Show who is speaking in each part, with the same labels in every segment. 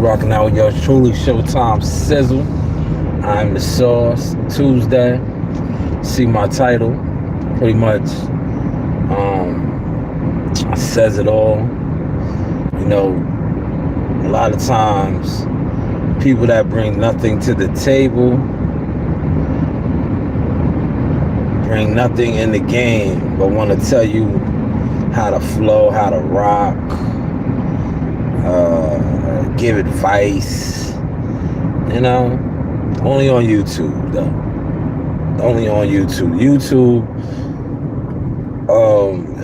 Speaker 1: Rocking out with yours truly, Showtime Sizzle. I'm the Sauce. Tuesday. See my title. Pretty much says it all. You know, a lot of times people that bring nothing to the table bring nothing in the game, but want to tell you how to flow, how to rock, give advice, you know, only on YouTube though. Only on YouTube.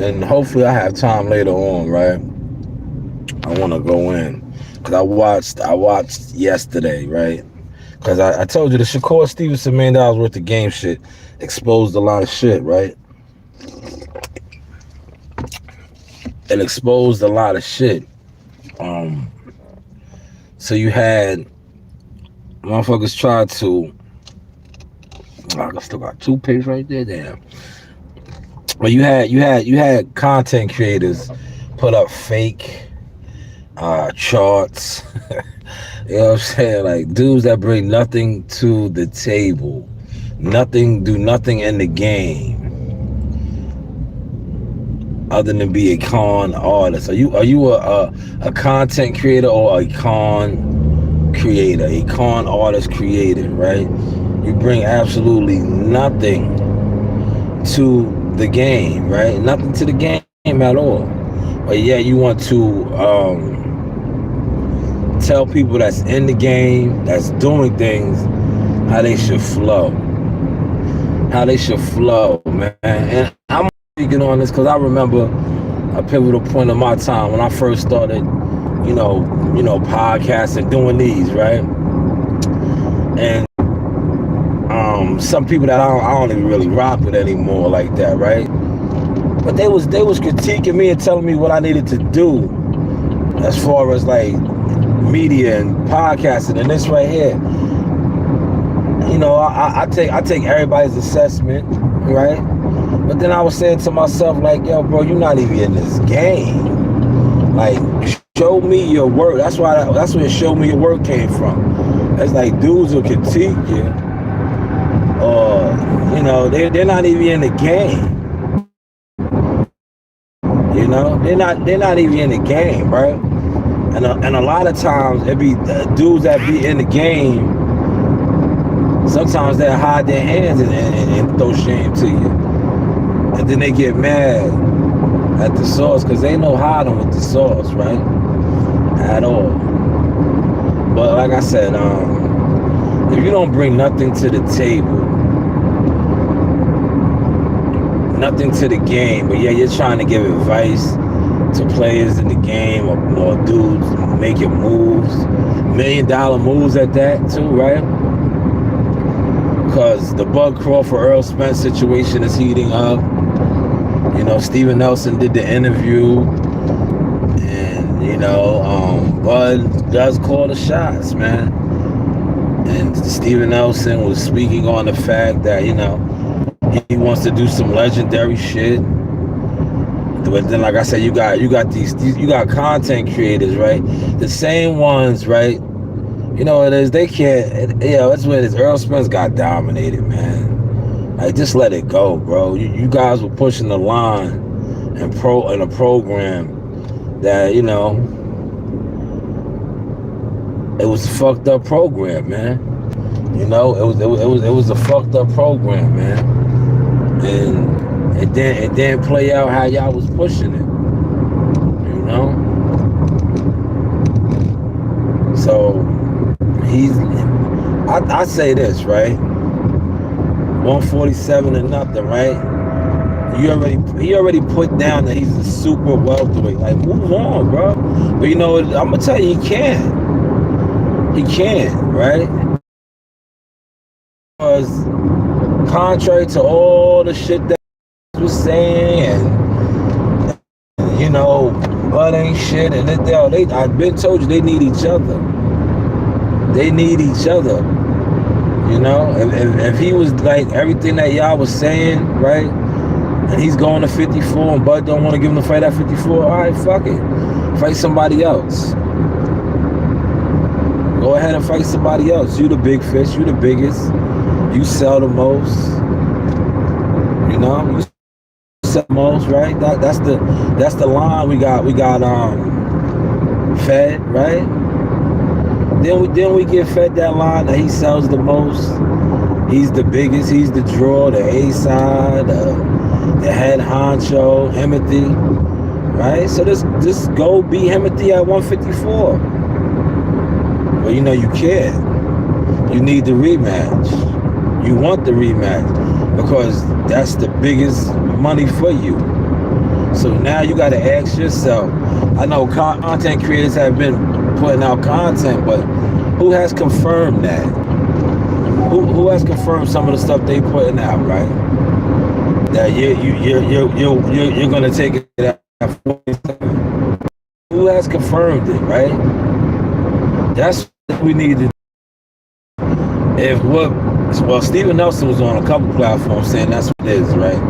Speaker 1: And hopefully I have time later on, right? I want to go in because I watched yesterday, right? Because I told you the Shakur Stevenson $1 million worth of game shit exposed a lot of shit, right? It exposed a lot of shit. So you had motherfuckers try to. I still got toothpaste right there, damn. But you had content creators put up fake charts. You know what I'm saying? Like dudes that bring nothing to the table, do nothing in the game other than be a con artist. Are you a content creator or a con creator, a con artist creator, right? You bring absolutely nothing to the game, right? Nothing to the game at all. But yeah, you want to tell people that's in the game, that's doing things, how they should flow. How they should flow, man. And I'm speaking on this because I remember a pivotal point of my time when I first started, you know, podcasting, doing these, right? And some people that I don't even really rock with anymore like that, right? But they was critiquing me and telling me what I needed to do as far as like media and podcasting and this right here. You know, I take everybody's assessment, right? But then I was saying to myself, like, yo, bro, you're not even in this game. Like, show me your work. That's where show me your work came from. It's like dudes will critique you, or you know, they're not even in the game. You know, they're not even in the game, bro. And a lot of times it be dudes that be in the game. Sometimes they hide their hands and throw shame to you, and then they get mad at the source because they know hiding with the source, right? At all. But like I said, if you don't bring nothing to the table, nothing to the game, but yeah, you're trying to give advice to players in the game or dudes making moves, $1 million moves at that too, right? Because the Bud Crawford Earl Spence situation is heating up. You know, Steven Nelson did the interview, and you know, Bud does call the shots, man. And Steven Nelson was speaking on the fact that, you know, he wants to do some legendary shit. But then, like I said, you got content creators, right? The same ones, right? You know what it is? They can't. You know, that's when Earl Spence got dominated, man. Like, just let it go, bro. You guys were pushing the line in a program that, you know, it was a fucked up program, man. You know, it was a fucked up program, man. And it didn't play out how y'all was pushing it. You know? So I say this, right? 147 and nothing, right? He already put down that he's a super welterweight. Like, move on, bro. But you know, I'm gonna tell you, he can't. He can't, right? Because contrary to all the shit that he was saying, and you know, Bud ain't shit, and I've been told you they need each other. They need each other. You know, if he was like everything that y'all was saying, right? And he's going to 54 and Bud don't want to give him the fight at 54, all right, fuck it. Fight somebody else. and fight somebody else. You the big fish. You the biggest. You sell the most. You know, you sell the most, right? That's the line we got. We got fed, right? Then we get fed that line that he sells the most. He's the biggest. He's the draw, the A side, the head honcho, Himothy, right? So just go beat Himothy at 154. But you know you can't. You need the rematch. You want the rematch because that's the biggest money for you. So now you got to ask yourself. I know content creators have been putting out content, but who has confirmed that? Who has confirmed some of the stuff they putting out, right? That you're gonna take it at 47. Who has confirmed it, right? That's what we need to. Well, Steven Nelson was on a couple platforms saying that's what it is, right?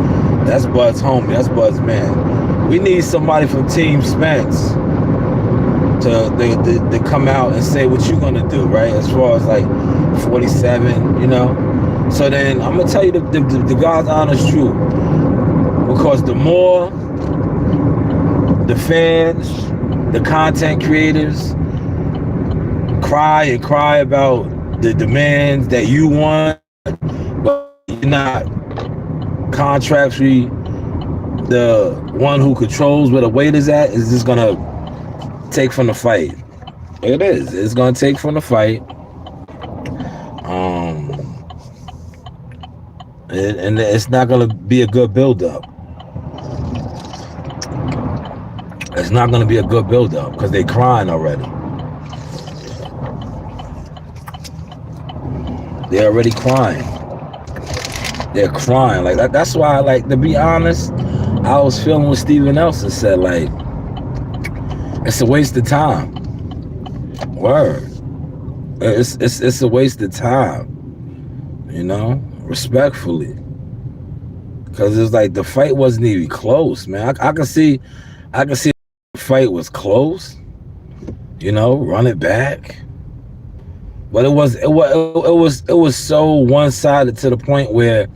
Speaker 1: That's Bud's homie. That's Bud's man. We need somebody from Team Spence to come out and say what you're gonna do, right? As far as like 47, you know. So then I'm gonna tell you the God's honest truth, because the more the fans, the content creators cry about the demands that you want, but you're not contractually the one who controls where the weight is at, is just gonna take from the fight. It is. It's gonna take from the fight. And it's not gonna be a good build-up. It's not gonna be a good build-up because they're crying already. They're already crying. They're crying. Like that's why, like, to be honest, I was feeling what Steven Nelson said, like, it's a waste of time. Word. It's a waste of time. You know? Respectfully. Because it's like the fight wasn't even close, man. I can see the fight was close. You know, run it back. But it was so one-sided to the point where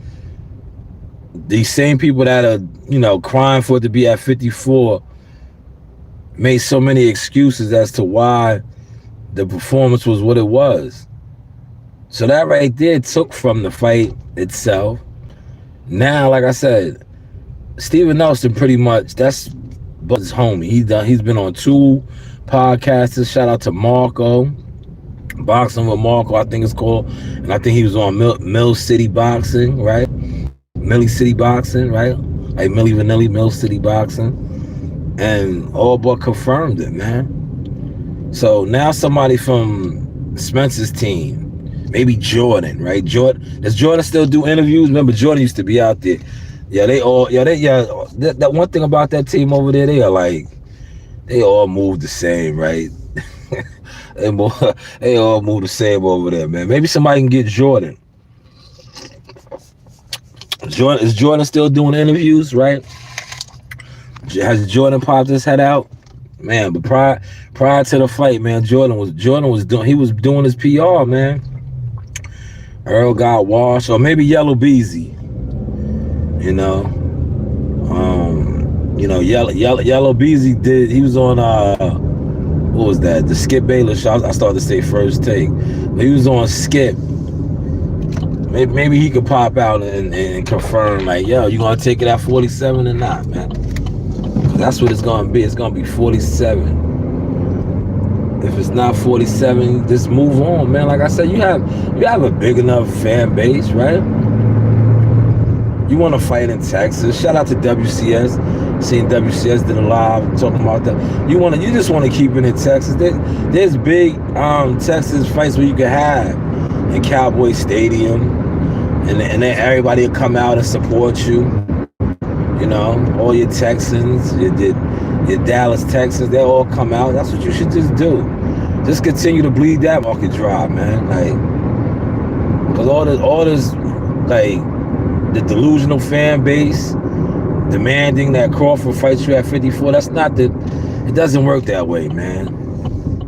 Speaker 1: these same people that are, you know, crying for it to be at 54 made so many excuses as to why the performance was what it was. So that right there took from the fight itself. Now, like I said, Steven Nelson pretty much, that's Bud's homie. He's been on 2 podcasts. Shout out to Marco. Boxing with Marco, I think it's called. And I think he was on Mill City Boxing, right? Millie City Boxing, right? Like Millie Vanilli, Mill City Boxing. And all but confirmed it, man. So now somebody from Spencer's team, maybe Jordan, right? Does Jordan still do interviews? Remember, Jordan used to be out there. That one thing about that team over there, they all move the same, right? They all move the same over there, man. Maybe somebody can get Jordan. Is Jordan still doing interviews, right? Has Jordan popped his head out? Man, but prior to the fight, man, Jordan was doing his PR, man. Earl got washed, or maybe Yellow Beezy. Yellow Beezy did. He was on what was that? The Skip Bayless show. I started to say First Take, but he was on Skip. Maybe he could pop out and confirm, like, yo, you gonna take it at 47 or not, man? That's what it's gonna be. It's gonna be 47. If it's not 47, just move on, man. Like I said, you have a big enough fan base, right? You want to fight in Texas? Shout out to WCS. Seeing WCS did a live talking about that. You just want to keep it in Texas. There's big Texas fights where you can have in Cowboy Stadium, and then everybody will come out and support you. You know, all your Texans, your Dallas Texans, they'll all come out. That's what you should just do. Just continue to bleed that market dry, man. Like, because all this, like, the delusional fan base demanding that Crawford fights you at 54, it doesn't work that way, man.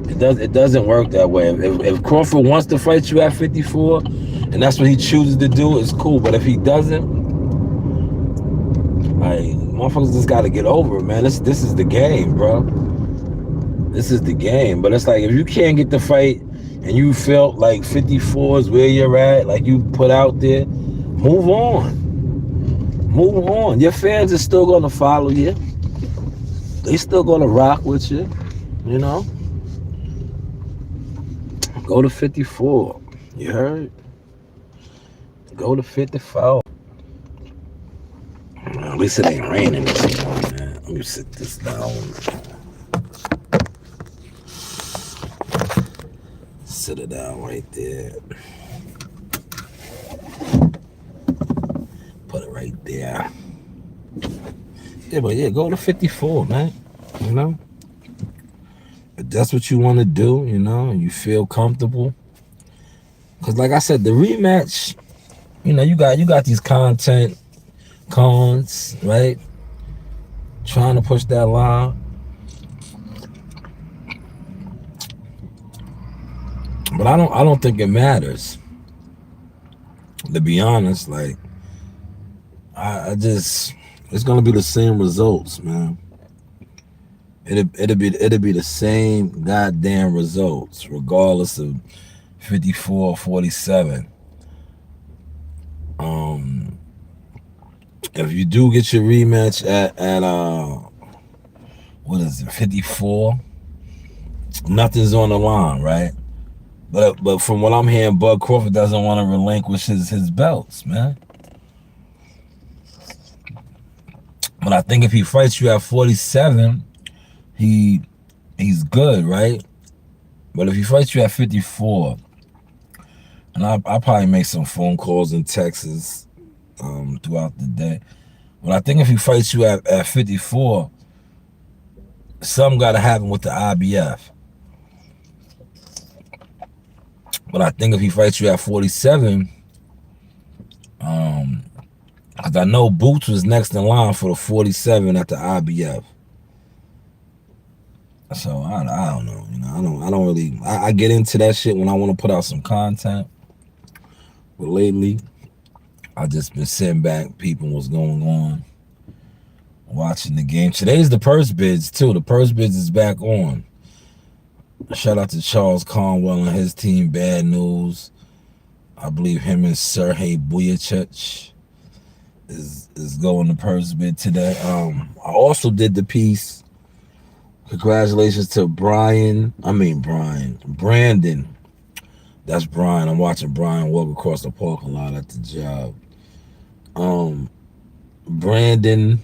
Speaker 1: It It doesn't work that way. If Crawford wants to fight you at 54, and that's what he chooses to do, it's cool. But if he doesn't, like, motherfuckers just got to get over it, man. This is the game, bro. This is the game. But it's like, if you can't get the fight and you felt like 54 is where you're at, like you put out there, move on. Move on. Your fans are still going to follow you. They still going to rock with you, you know? Go to 54. You heard? Go to 54. At least it ain't raining this morning, man. Let me sit this down. Sit it down right there. Put it right there. Yeah, but yeah, go to 54, man. You know? If that's what you want to do, you know, and you feel comfortable. Because like I said, the rematch, you know, you got these content cons, right? Trying to push that line. But I don't think it matters. To be honest, like I just, it's gonna be the same results, man. It'll be the same goddamn results, regardless of 54 or 47. If you do get your rematch at what is it, 54, nothing's on the line, right? But from what I'm hearing, Bud Crawford doesn't want to relinquish his belts, man. But I think if he fights you at 47, he's good, right? But if he fights you at 54, and I'll probably make some phone calls and texts throughout the day. But I think if he fights you at 54, something got to happen with the IBF. But I think if he fights you at 47, because I know Boots was next in line for the 47 at the IBF. So I don't know, you know, I don't really, I get into that shit when I want to put out some content. But lately, I just been sitting back, peeping what's going on, watching the game. Today's the purse bids too. The purse bids is back on. Shout out to Charles Conwell and his team, Bad News. I believe him and Sergey Buyachich is going to purse bid today. I also did the piece. Congratulations to Brandon. That's Brian. I'm watching Brian walk across the parking lot at the job. Brandon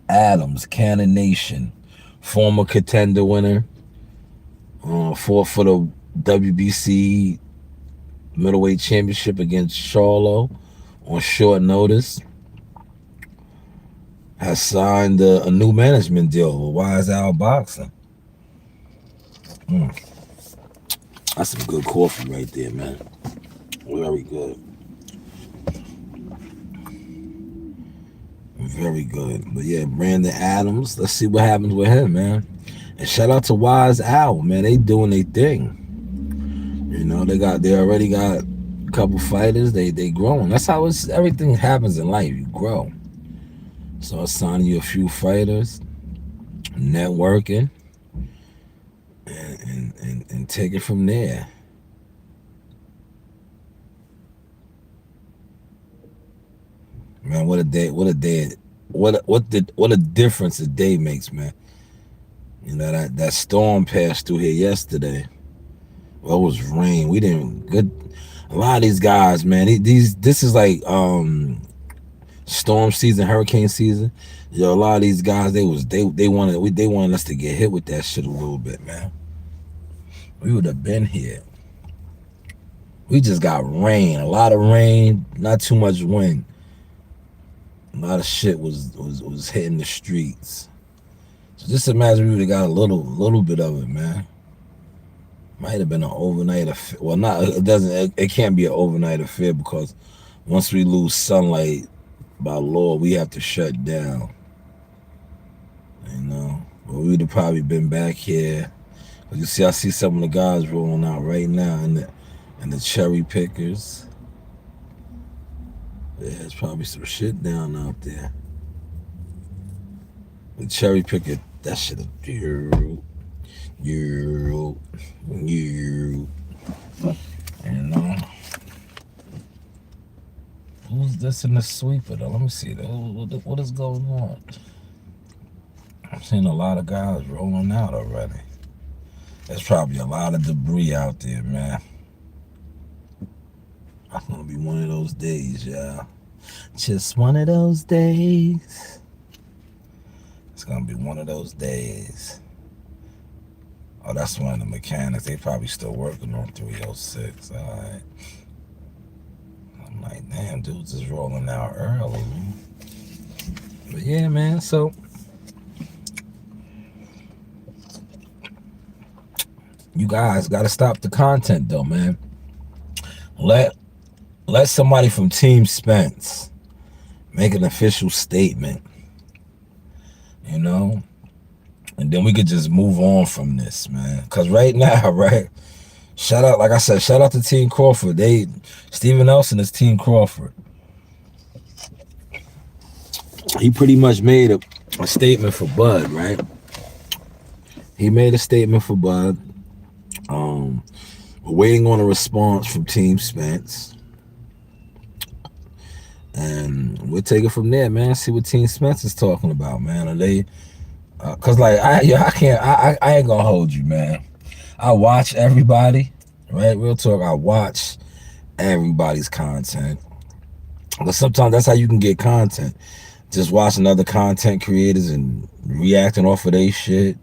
Speaker 1: Adams, Cannon Nation, former contender winner. Fought for the WBC middleweight championship against Charlo on short notice. Has signed a new management deal with Wise Owl Boxing. That's some good coffee right there, man. Very good. Very good. But yeah, Brandon Adams, let's see what happens with him, man. And shout out to Wise Owl, man. They doing their thing. You know, they already got a couple fighters. They growing. That's how everything happens in life. You grow. So I signed you a few fighters, networking, and take it from there. Man, what a difference a day makes, man. You know, that storm passed through here yesterday. Well, it was rain. We didn't a lot of these guys, man, this is like storm season, hurricane season. Yo, a lot of these guys, they wanted us to get hit with that shit a little bit, man. We would have been here. We just got rain, a lot of rain, not too much wind. A lot of shit was hitting the streets. So just imagine we would have got a little bit of it, man. Might have been an overnight affair. Well, it can't be an overnight affair because once we lose sunlight by law, we have to shut down. You know, but we'd have probably been back here You see, I see some of the guys rolling out right now, and the cherry pickers. Yeah, there's probably some shit down out there. The cherry picker, that shit is you, you, you know. Who's this in the sweeper though? Let me see. What is going on? I'm seeing a lot of guys rolling out already. There's probably a lot of debris out there, man. It's gonna be one of those days, y'all. Just one of those days. It's gonna be one of those days. Oh, that's one of the mechanics. They probably still working on 306. All right. I'm like, damn, dudes is rolling out early, man. But yeah, man. So you guys gotta stop the content, though, man. Let somebody from Team Spence make an official statement, you know, and then we could just move on from this, man. Because right now, right, shout out, like I said, shout out to Team Crawford. Steven Nelson is Team Crawford. He pretty much made a statement for Bud, right? He made a statement for Bud. We're waiting on a response from Team Spence. And we'll take it from there, man. See what Team Spence is talking about, man. Are they? Cause like I ain't gonna hold you, man. I watch everybody, right? Real talk. I watch everybody's content. But sometimes that's how you can get content. Just watching other content creators and reacting off of their shit.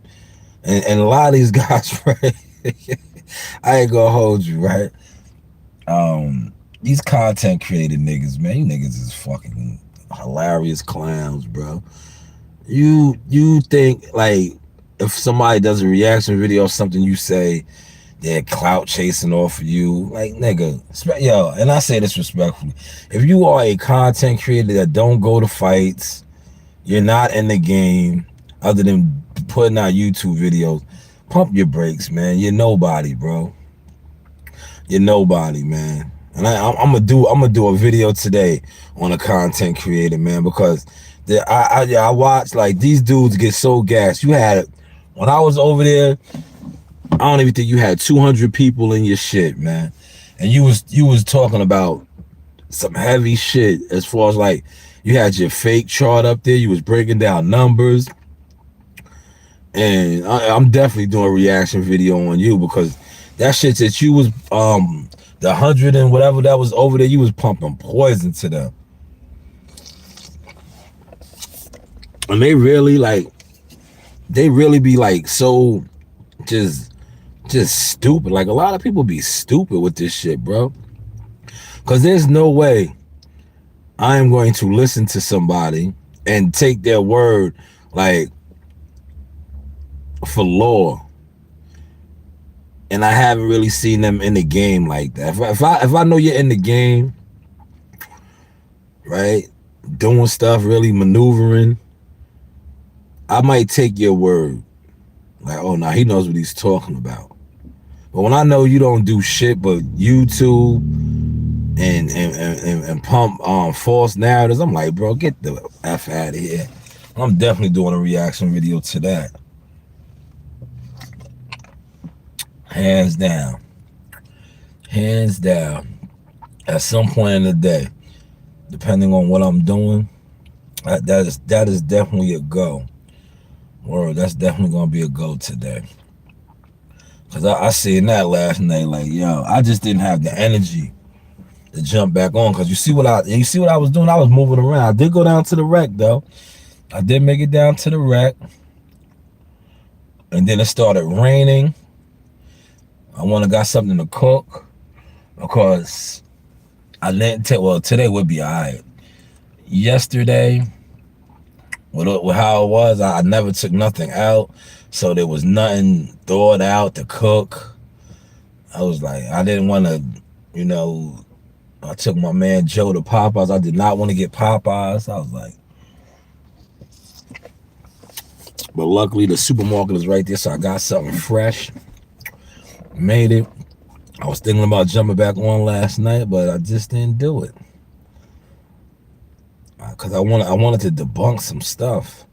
Speaker 1: And a lot of these guys, right? I ain't gonna hold you, right? These content created niggas, man, you niggas is fucking hilarious clowns, bro. You think, like, if somebody does a reaction video or something you say, they're clout chasing off of you. Like, nigga, yo, and I say this respectfully. If you are a content creator that don't go to fights, you're not in the game, other than putting out YouTube videos, pump your brakes, man. You're nobody, bro. You're nobody, man. And I'm gonna do a video today on a content creator, man, because I watched, like, these dudes get so gassed. You had, when I was over there, I don't even think you had 200 people in your shit, man, and you was talking about some heavy shit as far as, like, you had your fake chart up there. You was breaking down numbers, and I'm definitely doing a reaction video on you because that shit that you was the 100 and whatever that was over there, you was pumping poison to them. And they really be like so just stupid. Like, a lot of people be stupid with this shit, bro. Because there's no way I am going to listen to somebody and take their word, like, for law. And I haven't really seen them in the game like that. If I know you're in the game, right, doing stuff, really maneuvering, I might take your word. Like, oh, nah, he knows what he's talking about. But when I know you don't do shit but YouTube and pump false narratives, I'm like, bro, get the F out of here. I'm definitely doing a reaction video to that. Hands down. Hands down. At some point in the day, depending on what I'm doing, that is definitely a go. Or that's definitely gonna be a go today. Cause I seen that last night, like, yo, I just didn't have the energy to jump back on. Cause you see what I was doing? I was moving around. I did go down to the wreck though. I did make it down to the wreck. And then it started raining. I went and got something to cook because I didn't take, well, today would be all right. Yesterday, with how it was, I never took nothing out. So there was nothing thawed out to cook. I was like, I didn't want to, you know, I took my man Joe to Popeyes. I did not want to get Popeyes. I was like, but luckily the supermarket is right there, so I got something fresh. Made it. I was thinking about jumping back on last night, but I just didn't do it. Because I wanted to debunk some stuff.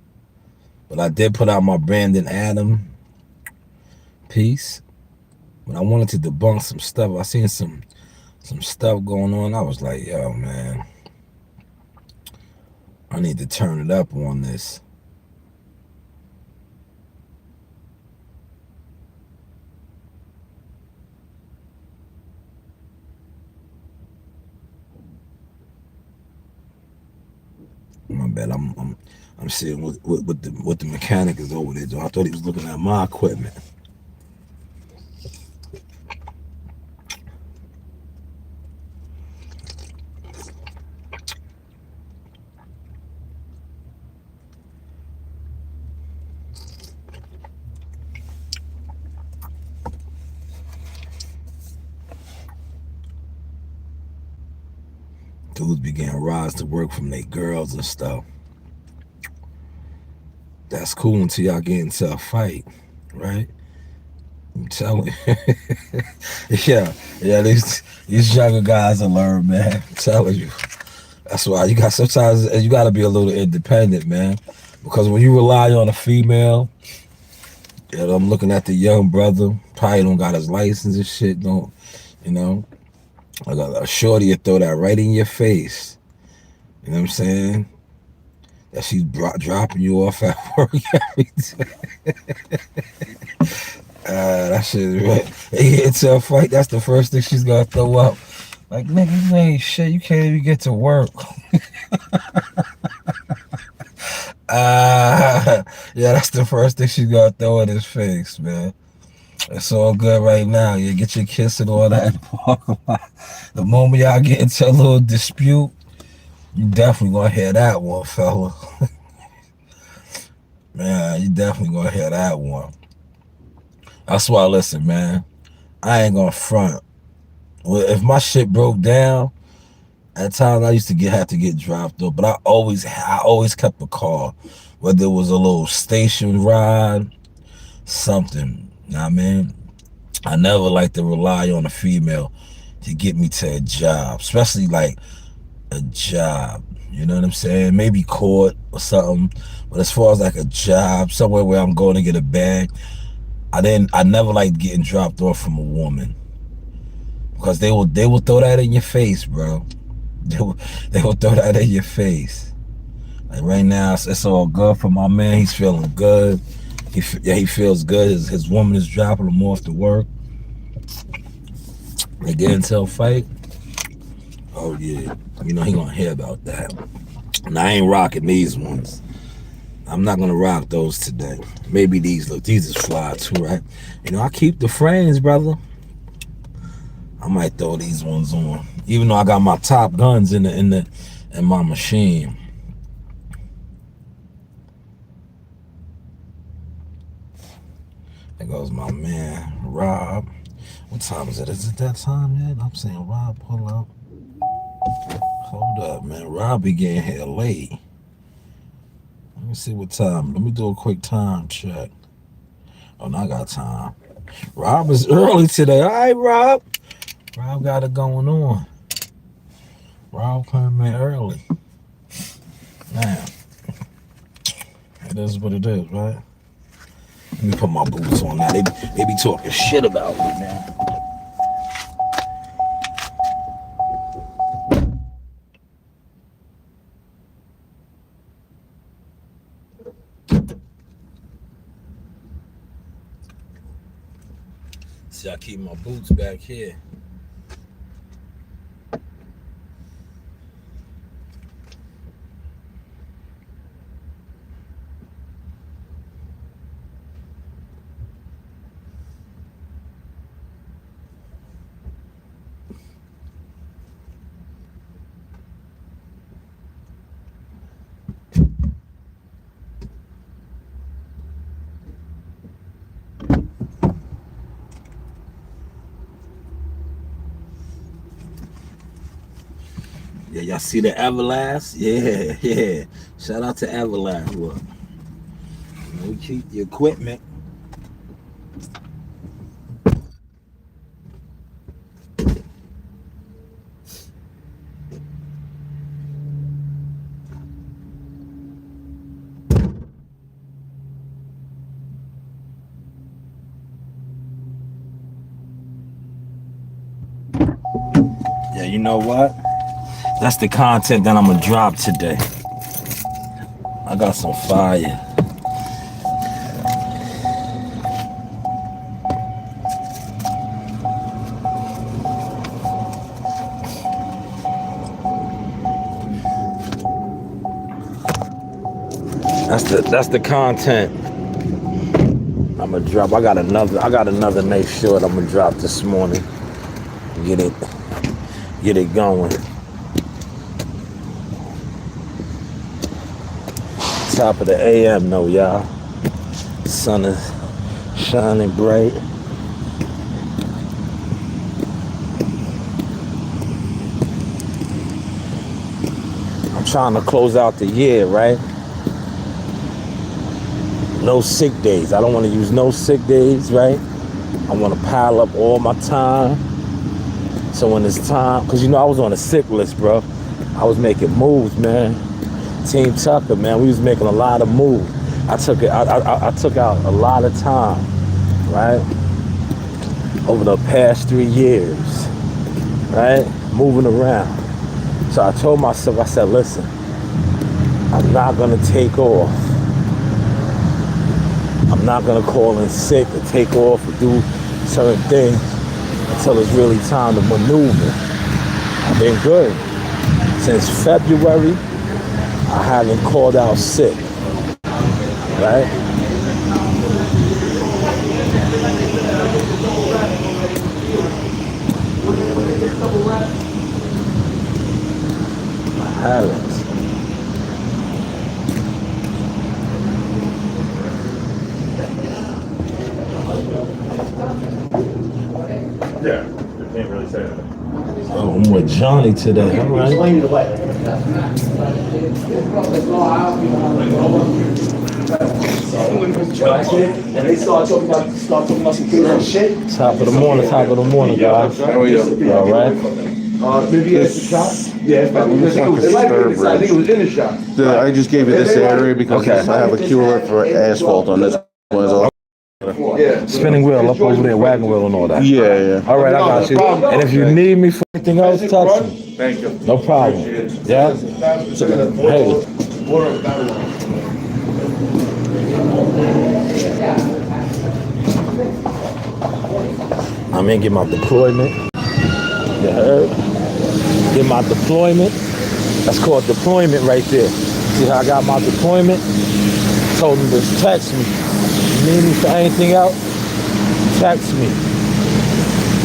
Speaker 1: But I did put out my Brandon Adam piece. But I wanted to debunk some stuff. I seen some stuff going on. I was like, yo, man, I need to turn it up on this. My bad. I'm seeing what the mechanic is over there. I thought he was looking at my equipment. Dudes began to rise to work from their girls and stuff. That's cool until y'all get into a fight, right? I'm telling you. yeah, these younger guys will learn, man. I'm telling you. That's why sometimes you gotta be a little independent, man. Because when you rely on a female, I'm looking at the young brother, probably don't got his license and shit, don't, I got a shorty to throw that right in your face. You know what I'm saying? That she's dropping you off at work every day. That shit, right? They get into a fight, that's the first thing she's gonna throw up. Like, nigga, you ain't shit, you can't even get to work. Yeah, that's the first thing she's gonna throw in his face, man. It's all good right now. You get your kiss and all that. The moment y'all get into a little dispute, you definitely gonna hear that one, fella. Man, you definitely gonna hear that one. That's why, listen, man, I ain't gonna front. If my shit broke down, at times I used to have to get dropped off, but I always kept a car, whether it was a little station ride, something. You know what I mean? I never like to rely on a female to get me to a job, especially like a job. You know what I'm saying? Maybe court or something. But as far as like a job, somewhere where I'm going to get a bag, I never liked getting dropped off from a woman. Because they will throw that in your face, bro. They will throw that in your face. Like right now, it's all good for my man. He's feeling good. He feels good. His woman is dropping him off to work. They get into a fight. Oh yeah, he gonna hear about that. And I ain't rocking these ones. I'm not gonna rock those today. Maybe these is fly too, right? I keep the frames, brother. I might throw these ones on, even though I got my top guns in my machine. There goes my man Rob. What time is it? Is it that time yet? I'm saying Rob, pull up. Hold up, man. Rob be getting here late. Let me see what time. Let me do a quick time check. Oh, now I got time. Rob is early today. All right, Rob. Rob got it going on. Rob coming in early. Man, it is what it is, right? Let me put my boots on now. They be talking shit about me, man. See, I keep my boots back here. Yeah, y'all see the Everlast? Yeah. Shout out to Everlast. Look, we keep the equipment. Yeah, you know what? That's the content that I'm gonna drop today. I got some fire. That's the content I'm gonna drop. I got another nice short I'm gonna drop this morning. Get it going. Top of the AM though, y'all. Sun is shining bright. I'm trying to close out the year, right? No sick days. I don't want to use no sick days, right? I want to pile up all my time. So when it's time, because you know I was on a sick list, bro. I was making moves, man. Team Tucker, man, we was making a lot of moves. I took out a lot of time, right? Over the past 3 years, right? Moving around. So I told myself, I said, listen, I'm not gonna take off. I'm not gonna call in sick or take off or do certain things until it's really time to maneuver. I've been good. Since February, I haven't called out sick, right? I haven't.
Speaker 2: Yeah, you can't really say that.
Speaker 1: Oh, I'm with Johnny today. All right.
Speaker 3: Explain it away. And they start talking about some crazy shit.
Speaker 1: Top of the morning, guys.
Speaker 2: How are you?
Speaker 1: All right.
Speaker 3: Maybe it's the shop. Yeah, it might be inside. I think it was in the shop.
Speaker 2: I just gave you this area because
Speaker 1: Okay.
Speaker 2: I have a cooler for asphalt on this one as well.
Speaker 3: Yeah.
Speaker 1: Spinning wheel up over there, wagon wheel and all that.
Speaker 2: Yeah.
Speaker 1: All right, I got you. And if you need me for anything else, text me.
Speaker 2: Thank you.
Speaker 1: No problem. Yeah? Hey. I'm in, get my deployment. You heard? Get my deployment. That's called deployment right there. See how I got my deployment? Told him to text me. You need me for anything else? Text me.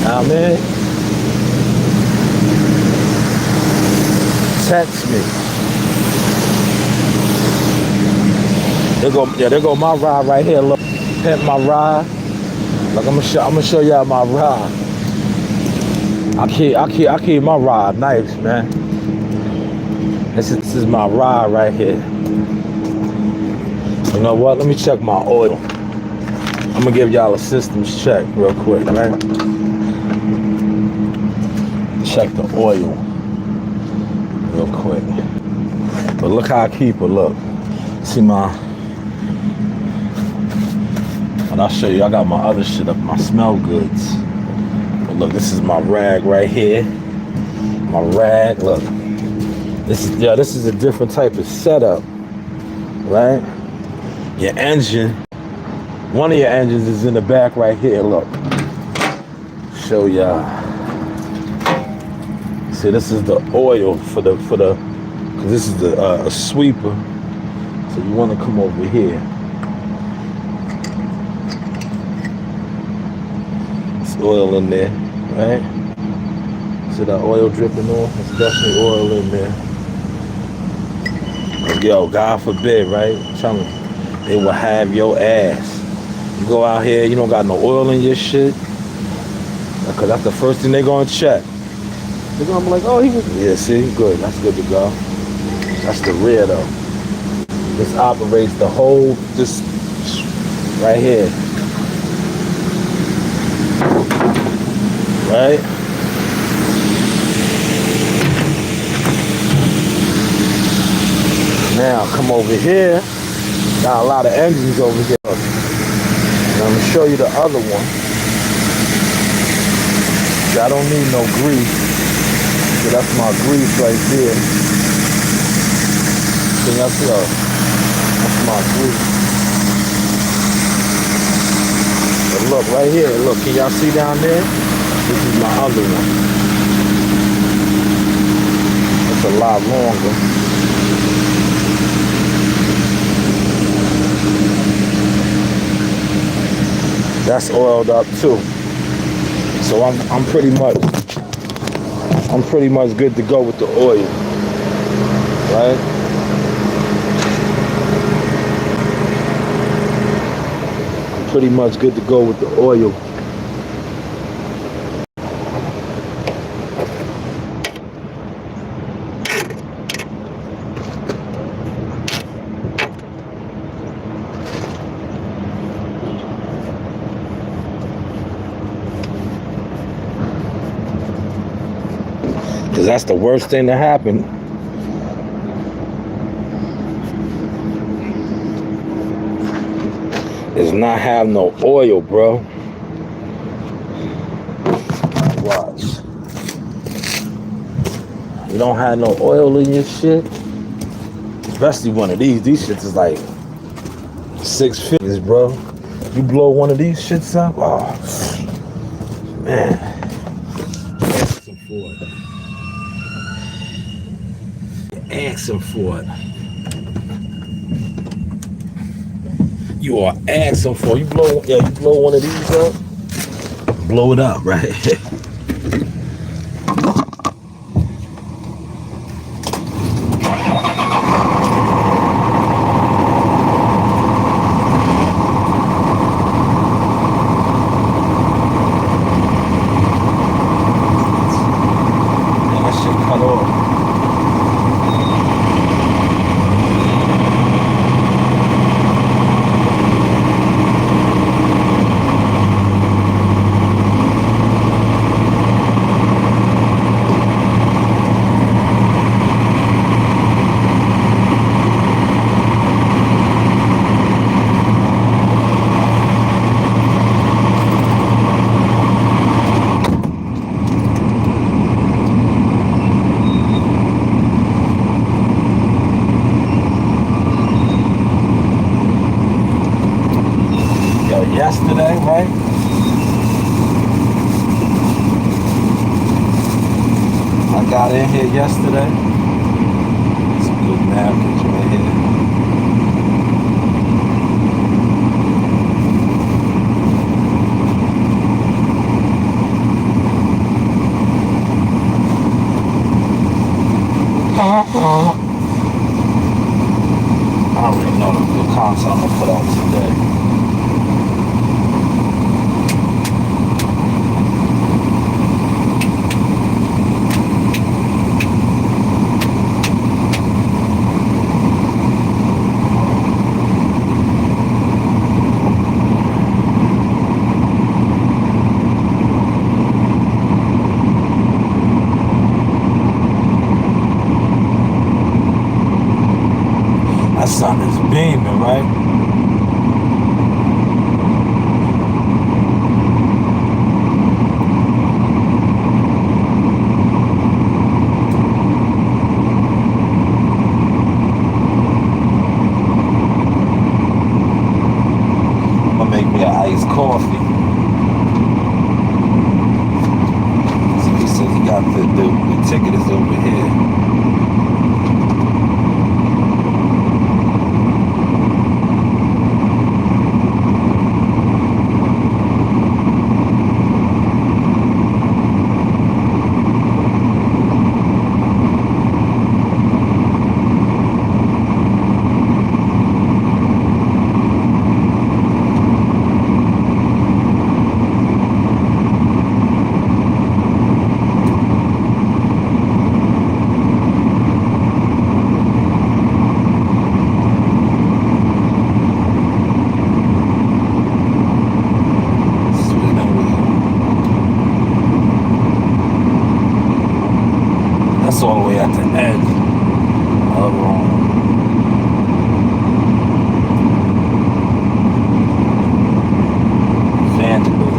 Speaker 1: Now, man. Text me. There go my ride right here. Look, pimp my ride. Look, I'm gonna show y'all my ride. I keep my ride nice, man. This is my ride right here. You know what? Let me check my oil. I'm gonna give y'all a systems check real quick, right? Check the oil real quick. But look how I keep it, look. See my, and I'll show you, I got my other shit up, my smell goods. But look, this is my rag right here. My rag, look. This is a different type of setup, right? Your engine, one of your engines is in the back right here, look. Show y'all. See, this is the oil for the, cause this is the a sweeper. So you wanna come over here. It's oil in there, right? See that oil dripping off? It's definitely oil in there. Yo, God forbid, right? I'm telling you, they will have your ass. You go out here, you don't got no oil in your shit. Because that's the first thing they're going to check. They're going to be like, oh, he was... Yeah, see? Good. That's good to go. That's the rear, though. This operates the whole... This... Right here. Right? Now, come over here. Got a lot of engines over here. And I'm going to show you the other one. I don't need no grease. So that's my grease right there. See, that's that's my grease. But look, right here, look, can y'all see down there? This is my other one. It's a lot longer. That's oiled up too. So I'm pretty much good to go with the oil. Right? I'm pretty much good to go with the oil. Because that's the worst thing to happen. Is not have no oil, bro. Watch. You don't have no oil in your shit. Especially one of these. These shits is like 6 figures, bro. You blow one of these shits up, oh man. Asking for it. You are asking for it. You blow one of these up. Blow it up, right? Yesterday, right? I got in here yesterday. Some good napkins right here. I don't really know the content I'm gonna put out today. That sun is beaming, right? I'm gonna make me an iced coffee. So he said he got the ticket is over here. That's all the way at the edge. Vanderbilt.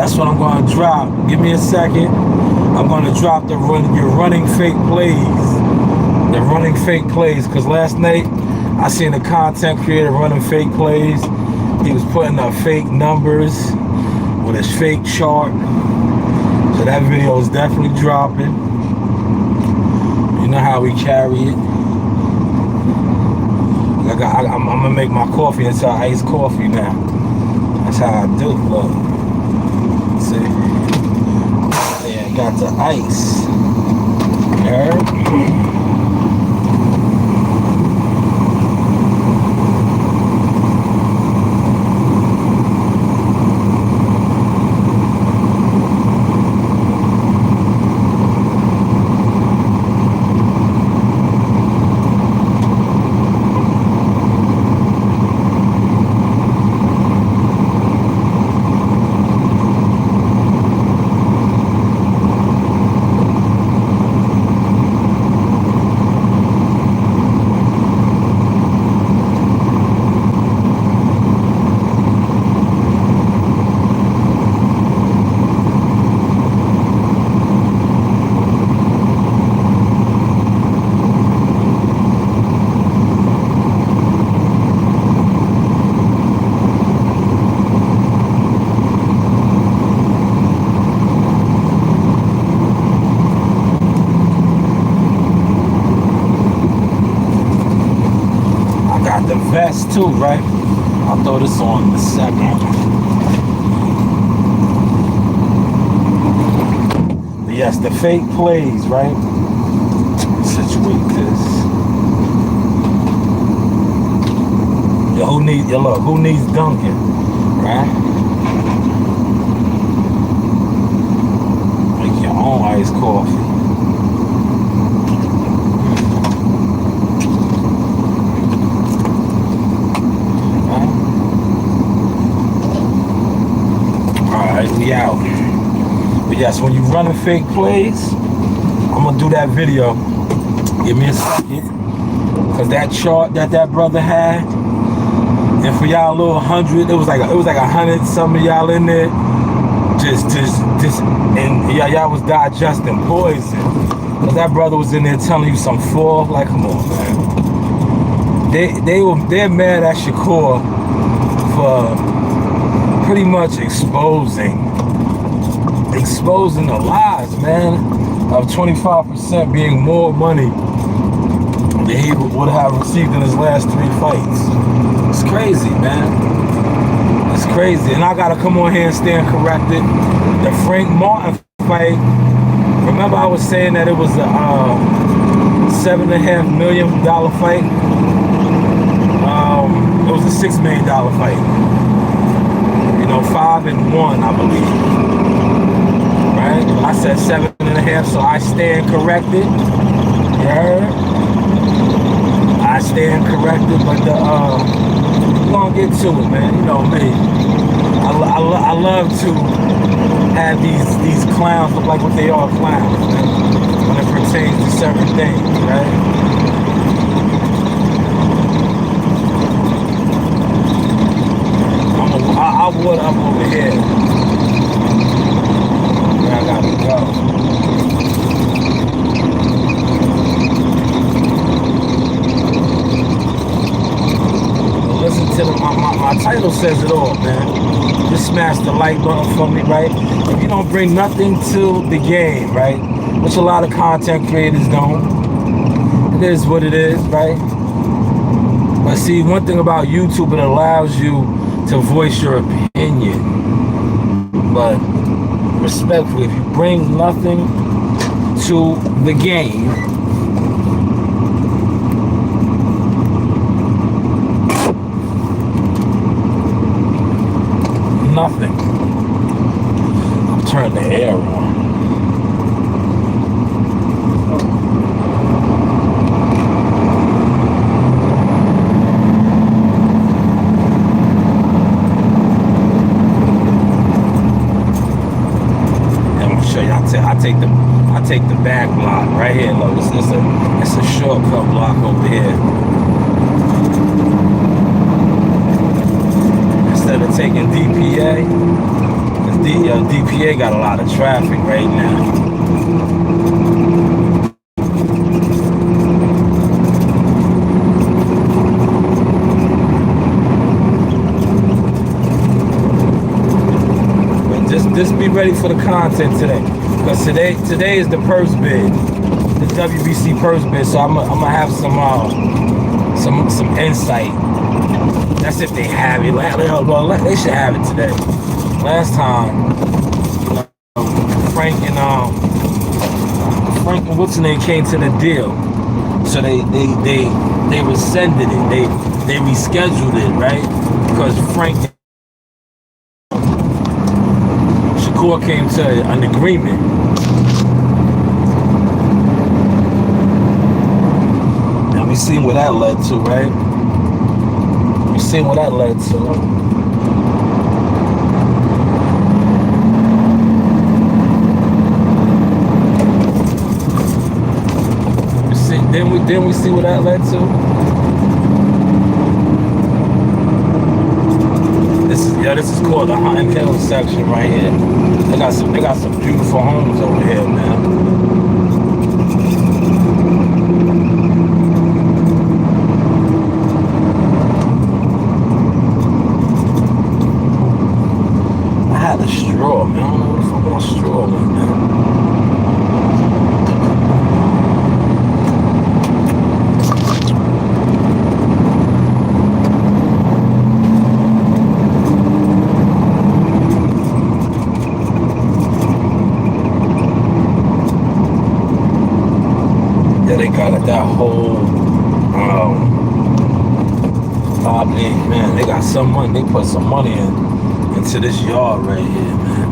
Speaker 1: That's what I'm going to drop. Give me a second. I'm going to drop your running fake plays. The running fake plays. Because last night, I seen a content creator running fake plays. He was putting up fake numbers with his fake chart. So that video is definitely dropping. You know how we carry it. I'm gonna make my coffee into iced coffee now. That's how I do it. Look. See? Yeah, I got the ice. You heard? Vest too, right? I'll throw this on in a second. But yes, the fake plays, right? Situate this. Yo, who needs dunking, right? Make your own iced coffee. We out. But yes, when you running fake plays, I'm gonna do that video. Give me a second, cause that chart that brother had, and for y'all little 100, it was like 100 some of y'all in there, just, and y'all was digesting poison. Cause that brother was in there telling you some fall. Like, come on, man. They're mad at Shakur for pretty much exposing the lies, man, of 25% being more money than he would have received in his last 3 fights. It's crazy, man. It's crazy. And I gotta come on here and stand corrected. The Frank Martin fight, remember I was saying that it was a $7.5 million fight? It was a $6 million fight. 5-1, I believe. Right? I said 7.5, so I stand corrected. You heard? I stand corrected, but we're gonna get to it, man. You know me. I love to have these clowns look like what they are, clowns, man, when it pertains to certain things, right? I'll water up over here. Where I gotta go. But listen to my title says it all, man. Just smash the like button for me, right? If you don't bring nothing to the game, right? Which a lot of content creators don't. It is what it is, right? But see, one thing about YouTube, it allows you to voice your opinion, but respectfully, if you bring nothing to the game, nothing. I'll turn the air on. I take the back block right here. Look, it's a shortcut block over here. Instead of taking DPA, because DPA got a lot of traffic right now. Just be ready for the content today, because today is the purse bid, the WBC purse bid. So I'm gonna have some insight. That's if they have it. Well, they should have it today. Last time, Frank and what's the name came to the deal, so they rescinded it. They rescheduled it, right? Because Frank Shakur came to an agreement. And we seen what that led to, right? We seen what that led to. Didn't we see what that led to? This is called the Hunting Hill section right here. They got some beautiful homes over here, man. I had a straw, man. I don't know what the fuck my straw was, man. That whole man, they got some money. They put some money into this yard right here, man.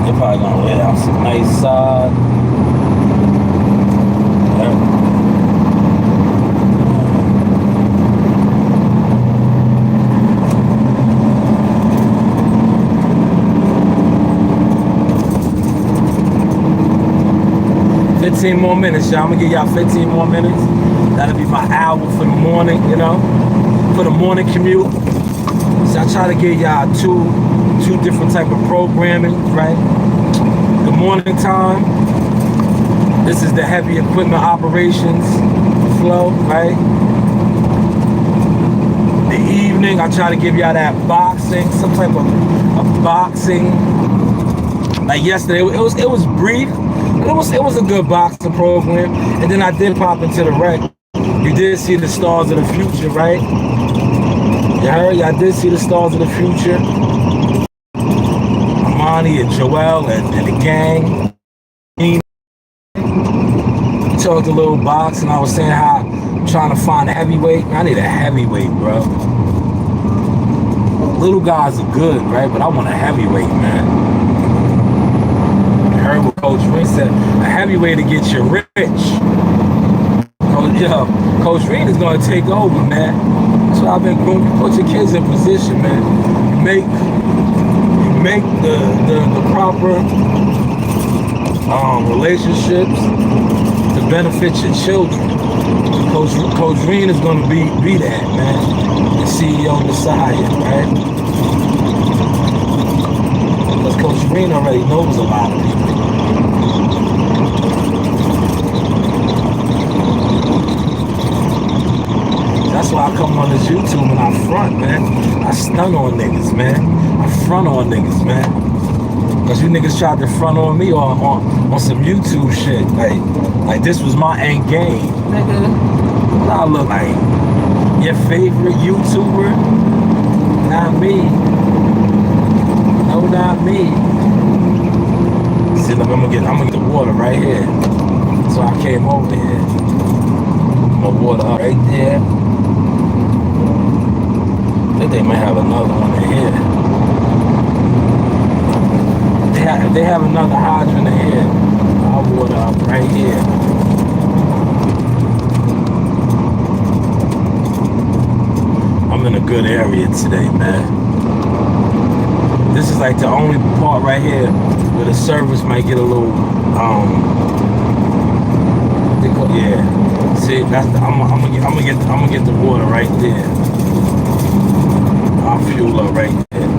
Speaker 1: They probably gonna lay out some nice side. 15 more minutes, y'all. I'm gonna give y'all 15 more minutes. That'll be my hour for the morning, you know, for the morning commute. So I try to give y'all two different type of programming, right? The morning time, this is the heavy equipment operations flow, right? The evening, I try to give y'all that boxing, some type of boxing. Like yesterday, it was brief. It was a good boxing program, and then I did pop into the rec. You did see the stars of the future, right? You heard? Y'all did see the stars of the future. Amani and Joel and the gang. Talked a little box, and I was saying how I'm trying to find a heavyweight. I need a heavyweight, bro. Little guys are good, right? But I want a heavyweight, man. Heard what Coach Reed said, a heavyweight to get you rich. Coach Reed is gonna take over, man. That's what I've been doing. You put your kids in position, man. You make the proper relationships to benefit your children. Coach Reed is gonna be that, man. The CEO Messiah, right? Because Coach Reed already knows a lot of people. That's why I come on this YouTube and I front, man. I stun on niggas, man. I front on niggas, man. Because you niggas tried to front on me on some YouTube shit. Like this was my end game. Nigga, what I look like? Your favorite YouTuber? Not me. No, not me. See, look, I'm gonna get the water right here. So I came over here. My water right there. I think they might have another one in here. They have another hydrant in here. I'll water up right here. I'm in a good area today, man. This is like the only part right here where the service might get a little, yeah. See, that's I'm gonna get the water right there. I'll fuel up right there.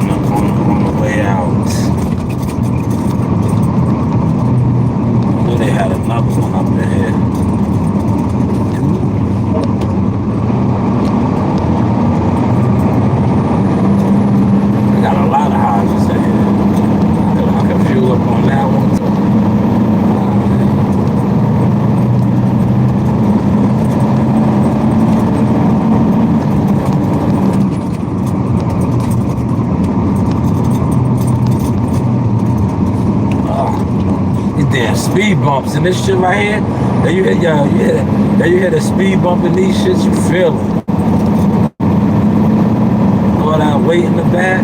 Speaker 1: on the way out. I knew they had another one up in here. They got a lot of houses in here. I can fuel up on that one. Damn speed bumps and this shit right here. There you hit, yo, there you hit a speed bump in these shits, you feel it. All that weight in the back.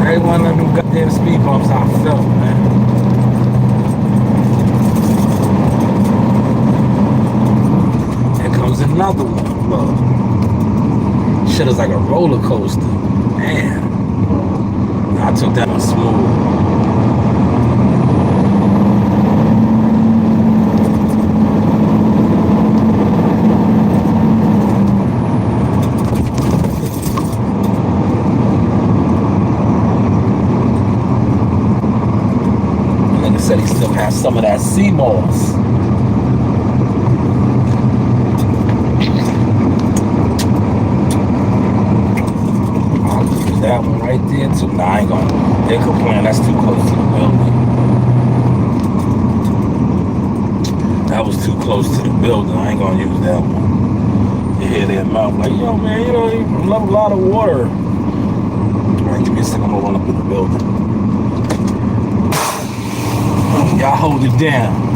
Speaker 1: Every one of them goddamn speed bumps I felt, man. Here comes another one, look. Shit is like a roller coaster, man. I took that one smooth. Like I said, he still has some of that sea moss. That one right there too. Nah, I ain't gonna. They complain that's too close to the building. That was too close to the building. I ain't gonna use that one. You hear their mouth like, yo, man, you know, you love a lot of water. All right, give me a second. I'm gonna run up in the building. Y'all hold it down.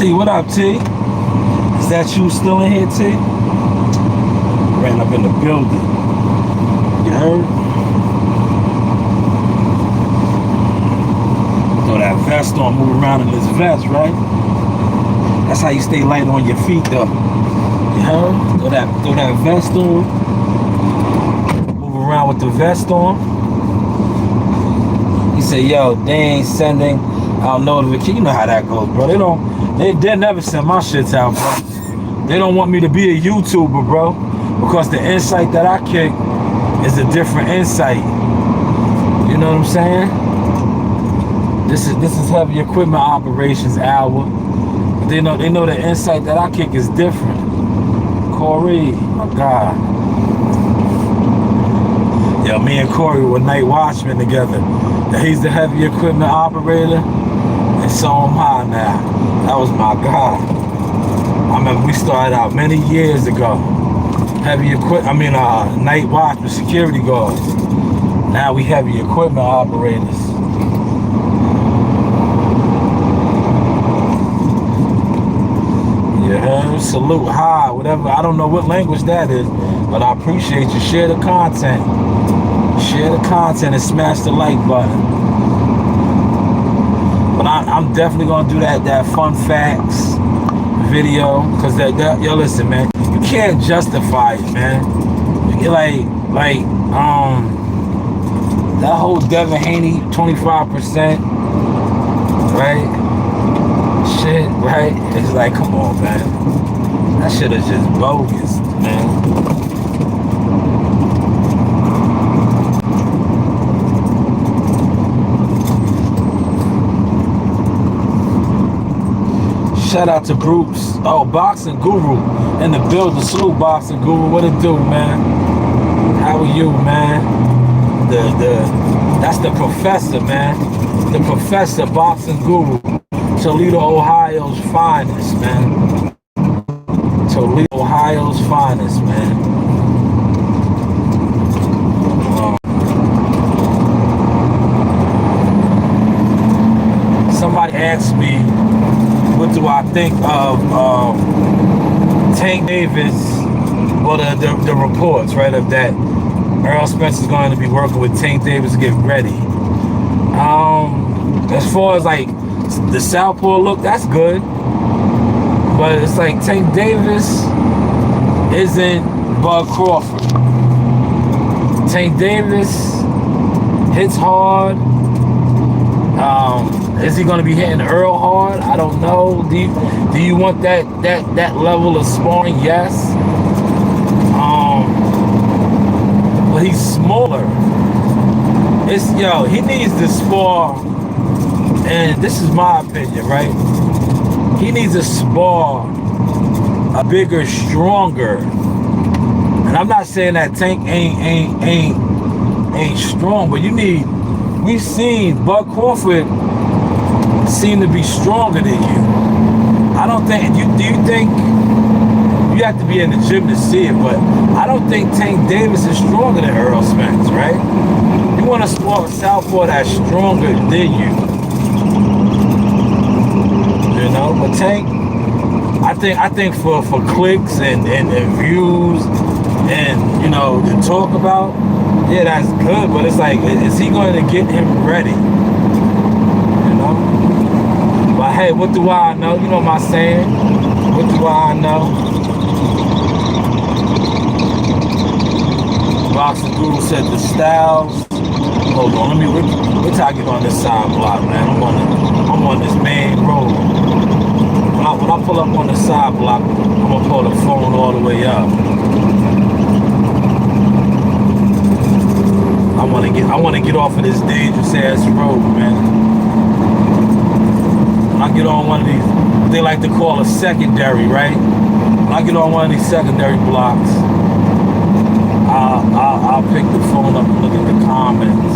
Speaker 1: T, what up, T? Is that you still in here, T? Ran up in the building. You heard? Throw that vest on, move around in this vest, right? That's how you stay light on your feet, though. You heard? Throw that vest on. Move around with the vest on. He said, yo, they ain't sending out notifications. You know how that goes, bro. They never send my shit out, bro. They don't want me to be a YouTuber, bro, because the insight that I kick is a different insight. You know what I'm saying? This is heavy equipment operations hour. They know the insight that I kick is different. Corey, my God. Yo, me and Corey were night watchmen together. He's the heavy equipment operator, and so am I now. That was my God. I remember we started out many years ago. Night watchman security guards. Now we heavy equipment operators. Yeah, salute, hi, whatever. I don't know what language that is, but I appreciate you. Share the content. Share the content and smash the like button. But I'm definitely gonna do that fun facts video, cause yo, listen, man, you can't justify it, man. That whole Devin Haney 25%, right? Shit, right? It's like, come on, man. That shit is just bogus, man. Shout out to Bruce. Oh, Boxing Guru in the building. Salute, Boxing Guru. What it do, man? How are you, man? That's the professor, man. The professor, Boxing Guru. Toledo, Ohio's finest, man. Toledo, Ohio's finest, man. Somebody asked me, what do I think of Tank Davis? Well, the reports, right, of that Earl Spencer's going to be working with Tank Davis to get ready. As far as like the southpaw look, that's good, but it's like Tank Davis isn't Bud Crawford. Tank Davis hits hard. Is he going to be hitting Earl hard? I don't know. Do you want that level of sparring? Yes. But he's smaller. He needs to spar, and this is my opinion, right? He needs to spar a bigger, stronger. And I'm not saying that Tank ain't strong, but we've seen Bud Crawford seem to be stronger than you. I don't think, do you think, you have to be in the gym to see it, but I don't think Tank Davis is stronger than Earl Spence, right? You want to spar a southpaw that's stronger than you. You know, but Tank, I think for clicks and views and, you know, to talk about, yeah, that's good, but it's like, is he going to get him ready? You know? But hey, what do I know? You know what I'm saying? What do I know? Boxing Guru said the styles. Hold on, wait till I get on this side block, man. I'm on this main road. When I pull up on the side block, I'm gonna pull the phone all the way up. I wanna get off of this dangerous ass road, man. When I get on one of these, they like to call a secondary, right? When I get on one of these secondary blocks, I'll pick the phone up and look at the comments.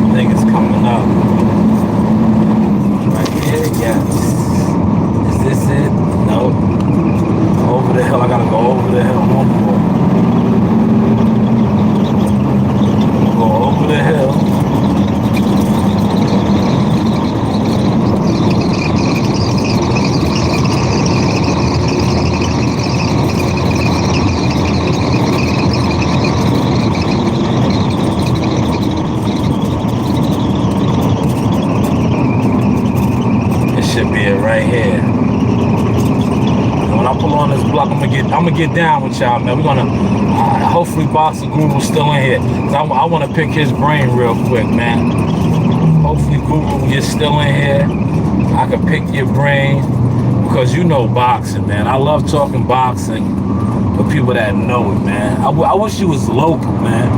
Speaker 1: I think it's coming up. Right here, yes. Is this it? Nope. Over the hill, I gotta go over the hill one more. Go over the hill. right here. And when I pull on this block, I'm gonna get down with y'all, man. We're gonna hopefully Boxer Guru's still in here. I want to pick his brain real quick, man. Hopefully Guru is still in here. I can pick your brain because you know boxing, man. I love talking boxing for people that know it, man. I wish you was local, man.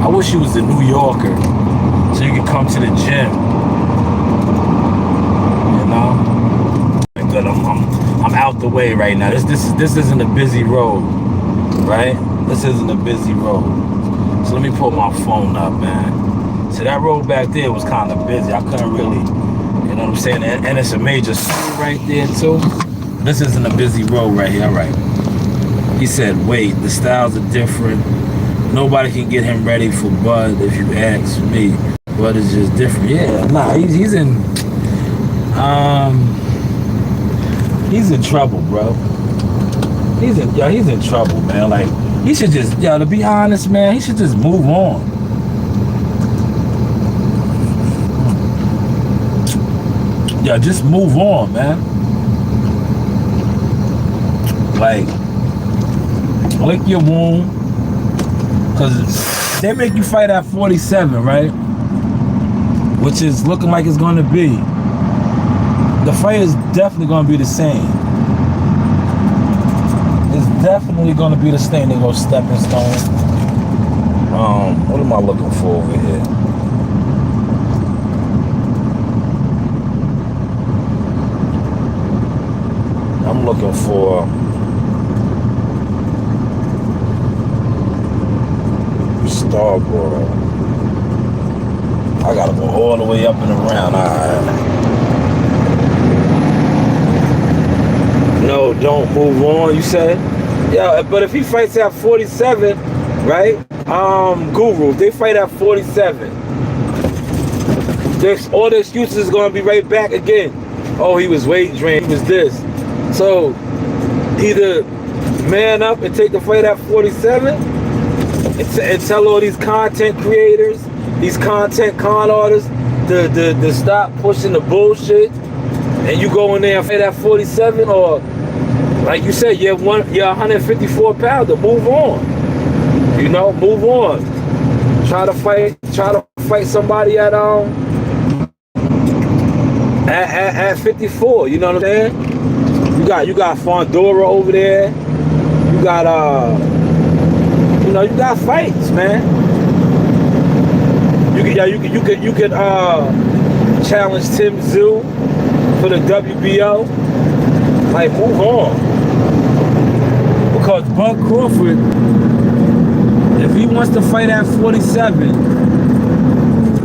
Speaker 1: I wish you was a New Yorker so you could come to the gym. You know? Good. I'm out the way right now. This isn't a busy road, right? This isn't a busy road. So let me pull my phone up, man. So that road back there was kind of busy. I couldn't really, you know what I'm saying? And it's a major city right there too. This isn't a busy road right here. All right. He said, wait, the styles are different. Nobody can get him ready for Bud if you ask me. Bud is just different. Yeah, nah, he's in trouble, bro. He's in trouble, man. Like, he should just, to be honest, man, he should just move on. Just move on, man. Like, lick your wound. Because they make you fight at 47, right? Which is looking like it's going to be. The fight is definitely going to be the same. It's definitely going to be the same. They go stepping stone. What am I looking for over here? I'm looking for Starborough. I gotta go all the way up and around. No, don't move on, you said? Yeah, but if he fights at 47, right? Guru, if they fight at 47, all the excuses is gonna be right back again. Oh, he was weight drained, he was this. So either man up and take the fight at 47 and tell all these content creators, these content con artists to stop pushing the bullshit, and you go in there and fight at 47, or like you said, you're 154 pounder, move on. You know, move on. Try to fight somebody at 54, you know what I'm saying? You got Fondora over there. You got you got fights, man. You could challenge Tim Tszyu for the WBO. Like, move on. Because Bud Crawford, if he wants to fight at 47,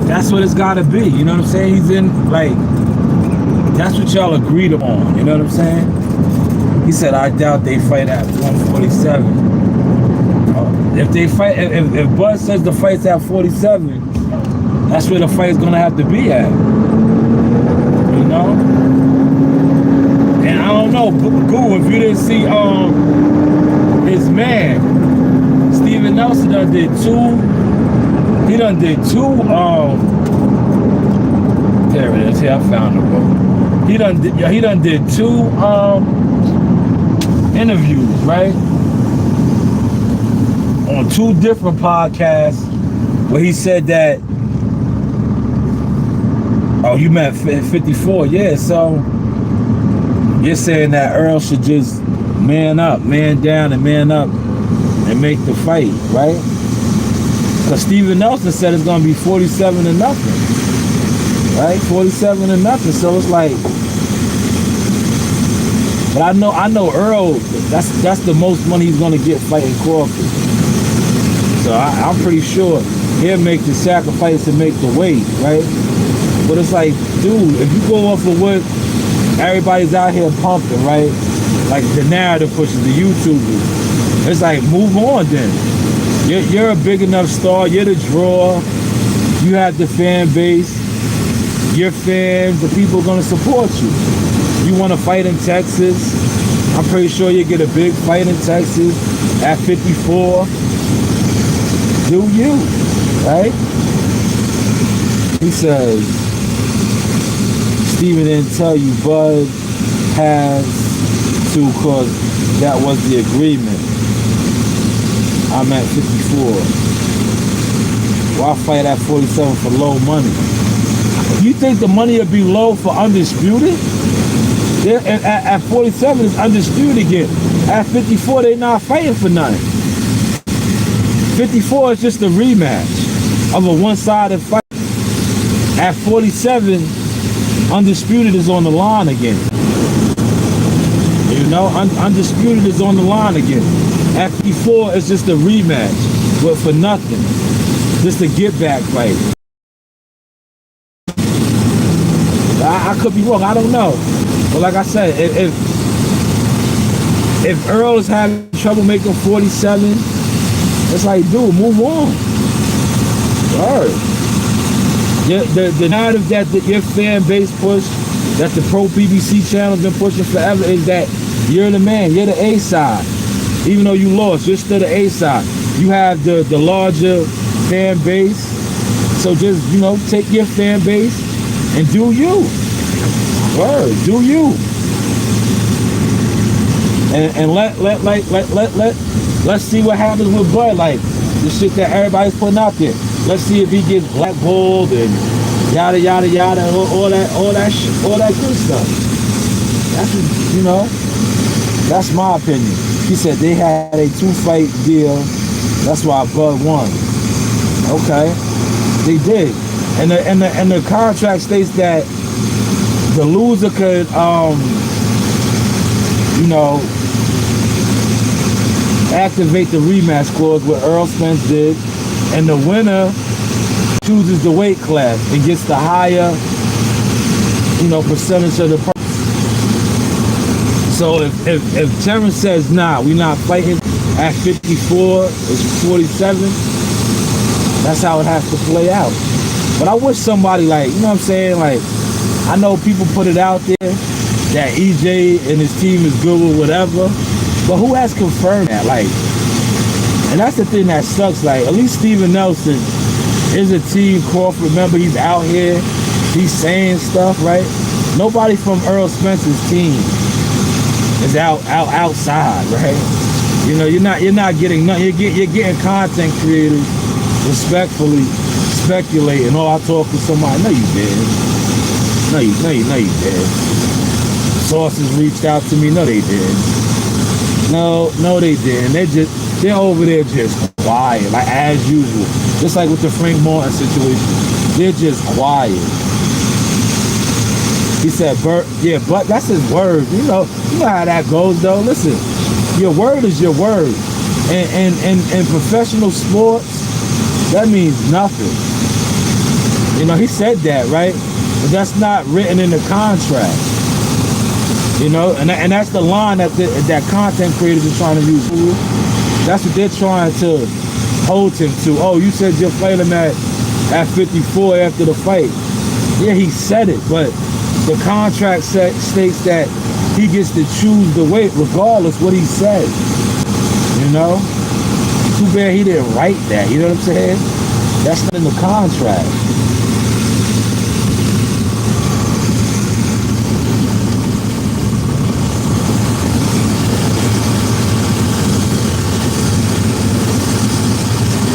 Speaker 1: that's what it's gotta be. You know what I'm saying? He's in, like, that's what y'all agreed upon. You know what I'm saying? He said, I doubt they fight at 147. If they fight, if Bud says the fight's at 47, that's where the fight's gonna have to be at. You know? And I don't know, Guru, if you didn't see his man, Steven Nelson done did two, there it is, here I found the book. He done did two interviews, right? On two different podcasts where he said that, oh, you meant 54, yeah, so you're saying that Earl should just man up, man down, and man up and make the fight, right? Because Steven Nelson said it's gonna be 47 to nothing, right? 47 to nothing, so it's like, but I know Earl, that's the most money he's gonna get fighting Crawford. So I'm pretty sure he'll make the sacrifice to make the weight, right? But it's like, dude, if you go off of what everybody's out here pumping, right? Like the narrative pushes, the YouTubers, it's like, move on then. You're a big enough star, you're the draw, you have the fan base, your fans, the people are gonna support you. You wanna fight in Texas, I'm pretty sure you get a big fight in Texas at 54. Do you, right? He says, Steven didn't tell you, Bud has to, cause that was the agreement. I'm at 54. Why fight at 47 for low money? You think the money would be low for undisputed? At 47 it's undisputed again. At 54 they not fighting for nothing. 54 is just a rematch of a one-sided fight. At 47, undisputed is on the line again. You know, undisputed is on the line again. At 54 it's just a rematch, but for nothing. Just a get back fight. I could be wrong, I don't know. But like I said, if Earl is having trouble making 47, that's how you do it, move on. Word. The narrative that your fan base pushed, that the pro PBC channel's been pushing forever, is that you're the man, you're the A side. Even though you lost, you're still the A side. You have the larger fan base. So just, you know, take your fan base and do you. Word, do you. And let's see what happens with Bud. Like the shit that everybody's putting out there. Let's see if he gets blackballed and yada yada yada, all that shit, all that good stuff. That's, you know, that's my opinion. He said they had a 2-fight deal. That's why Bud won. Okay, they did, and the contract states that the loser could, you know, activate the rematch clause, what Earl Spence did, and the winner chooses the weight class and gets the higher, you know, percentage of the price. So if Terrence says, nah, we're not fighting at 54, it's 47, that's how it has to play out. But I wish somebody, like, you know what I'm saying, like, I know people put it out there that EJ and his team is good with whatever, but who has confirmed that? Like, and that's the thing that sucks. Like, at least Steven Nelson is a team. Crawford, remember, he's out here, he's saying stuff, right? Nobody from Earl Spence's team is outside, right? You know, you're not getting nothing. You're getting content creators respectfully speculating. Oh, I talked to somebody. No, you didn't. No, you did. Sources reached out to me. No, they didn't. No, they didn't. They're over there just quiet, like as usual. Just like with the Frank Martin situation. They're just quiet. He said, yeah, but that's his word. You know how that goes, though. Listen, your word is your word. And in professional sports, that means nothing. You know, he said that, right? But that's not written in the contract. You know, and that's the line that that content creators are trying to use. That's what they're trying to hold him to. Oh, you said you're fighting at 54 after the fight. Yeah, he said it, but the contract states that he gets to choose the weight regardless what he said. You know? Too bad he didn't write that, you know what I'm saying? That's not in the contract.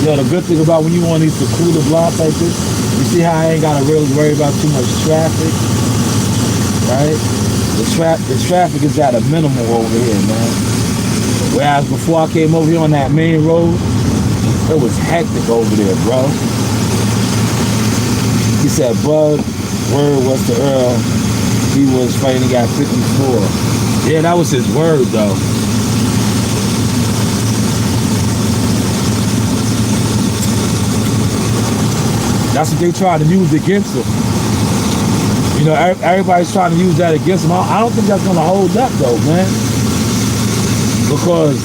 Speaker 1: Yo, the good thing about when you on these secluded blocks like this, you see how I ain't gotta really worry about too much traffic, right? The traffic is at a minimum over here, man. Whereas before I came over here on that main road, it was hectic over there, bro. He said, Bud, word was to Earl, he was fighting at 54. Yeah, that was his word, though. That's what they try to use against him. You know, everybody's trying to use that against him. I don't think that's going to hold up, though, man. Because,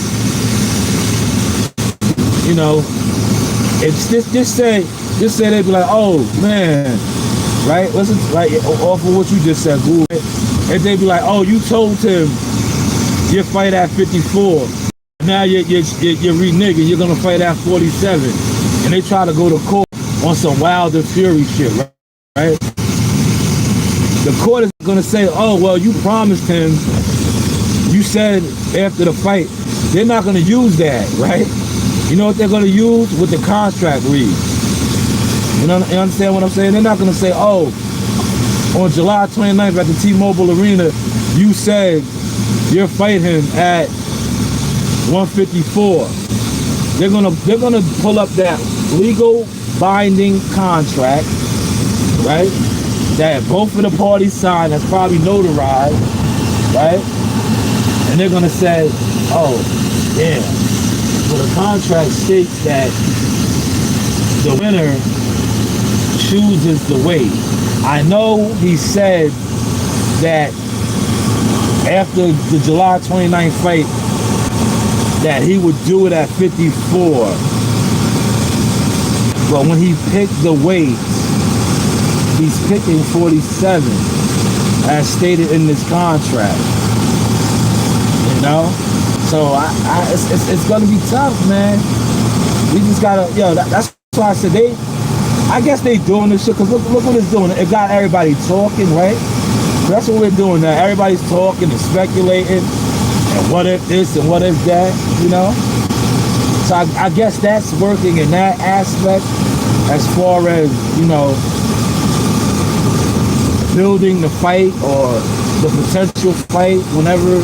Speaker 1: you know, it's just say they'd be like, oh, man, right? Listen, like, off of what you just said, Google it. And they'd be like, oh, you told him you fight at 54. Now you're reneging. You're going to fight at 47. And they try to go to court on some Wilder Fury shit, right? the court is going to say, oh, well, you promised him, you said after the fight. They're not going to use that, right? You know what they're going to use? What the contract reads. You understand what I'm saying? They're not going to say, oh, on July 29th at the T-Mobile Arena, you said you're fighting him at 154. They're gonna pull up that legal binding contract, right? That both of the parties signed, that's probably notarized, right? And they're gonna say, oh, yeah. Well, the contract states that the winner chooses the weight. I know he said that after the July 29th fight that he would do it at 54. But when he picked the weight, he's picking 47 as stated in this contract. You know? So it's gonna be tough, man. We just gotta, that's why I said I guess they doing this shit, because look what it's doing. It got everybody talking, right? That's what we're doing now. Everybody's talking and speculating, and what if this and what if that, you know? So I guess that's working in that aspect as far as, building the fight or the potential fight whenever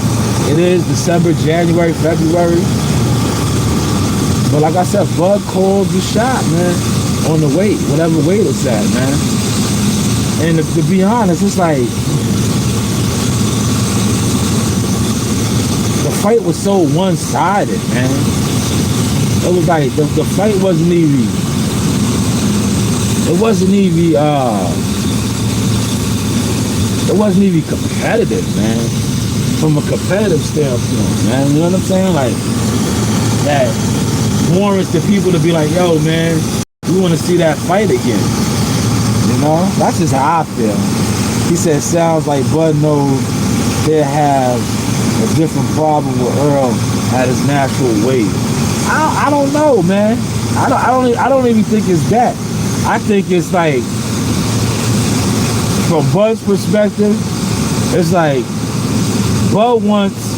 Speaker 1: it is, December, January, February. But like I said, Bud called the shot, man, on the weight, whatever weight it's at, man. And to be honest, it's like, the fight was so one-sided, man. It was like, the fight wasn't even competitive, man. From a competitive standpoint, man. You know what I'm saying? Like, that warrants the people to be like, yo, man, we want to see that fight again. You know? That's just how I feel. He said, sounds like Bud knows they have a different problem with Earl at his natural weight. I don't know, man. I don't even think it's that. I think it's like, from Bud's perspective, it's like Bud wants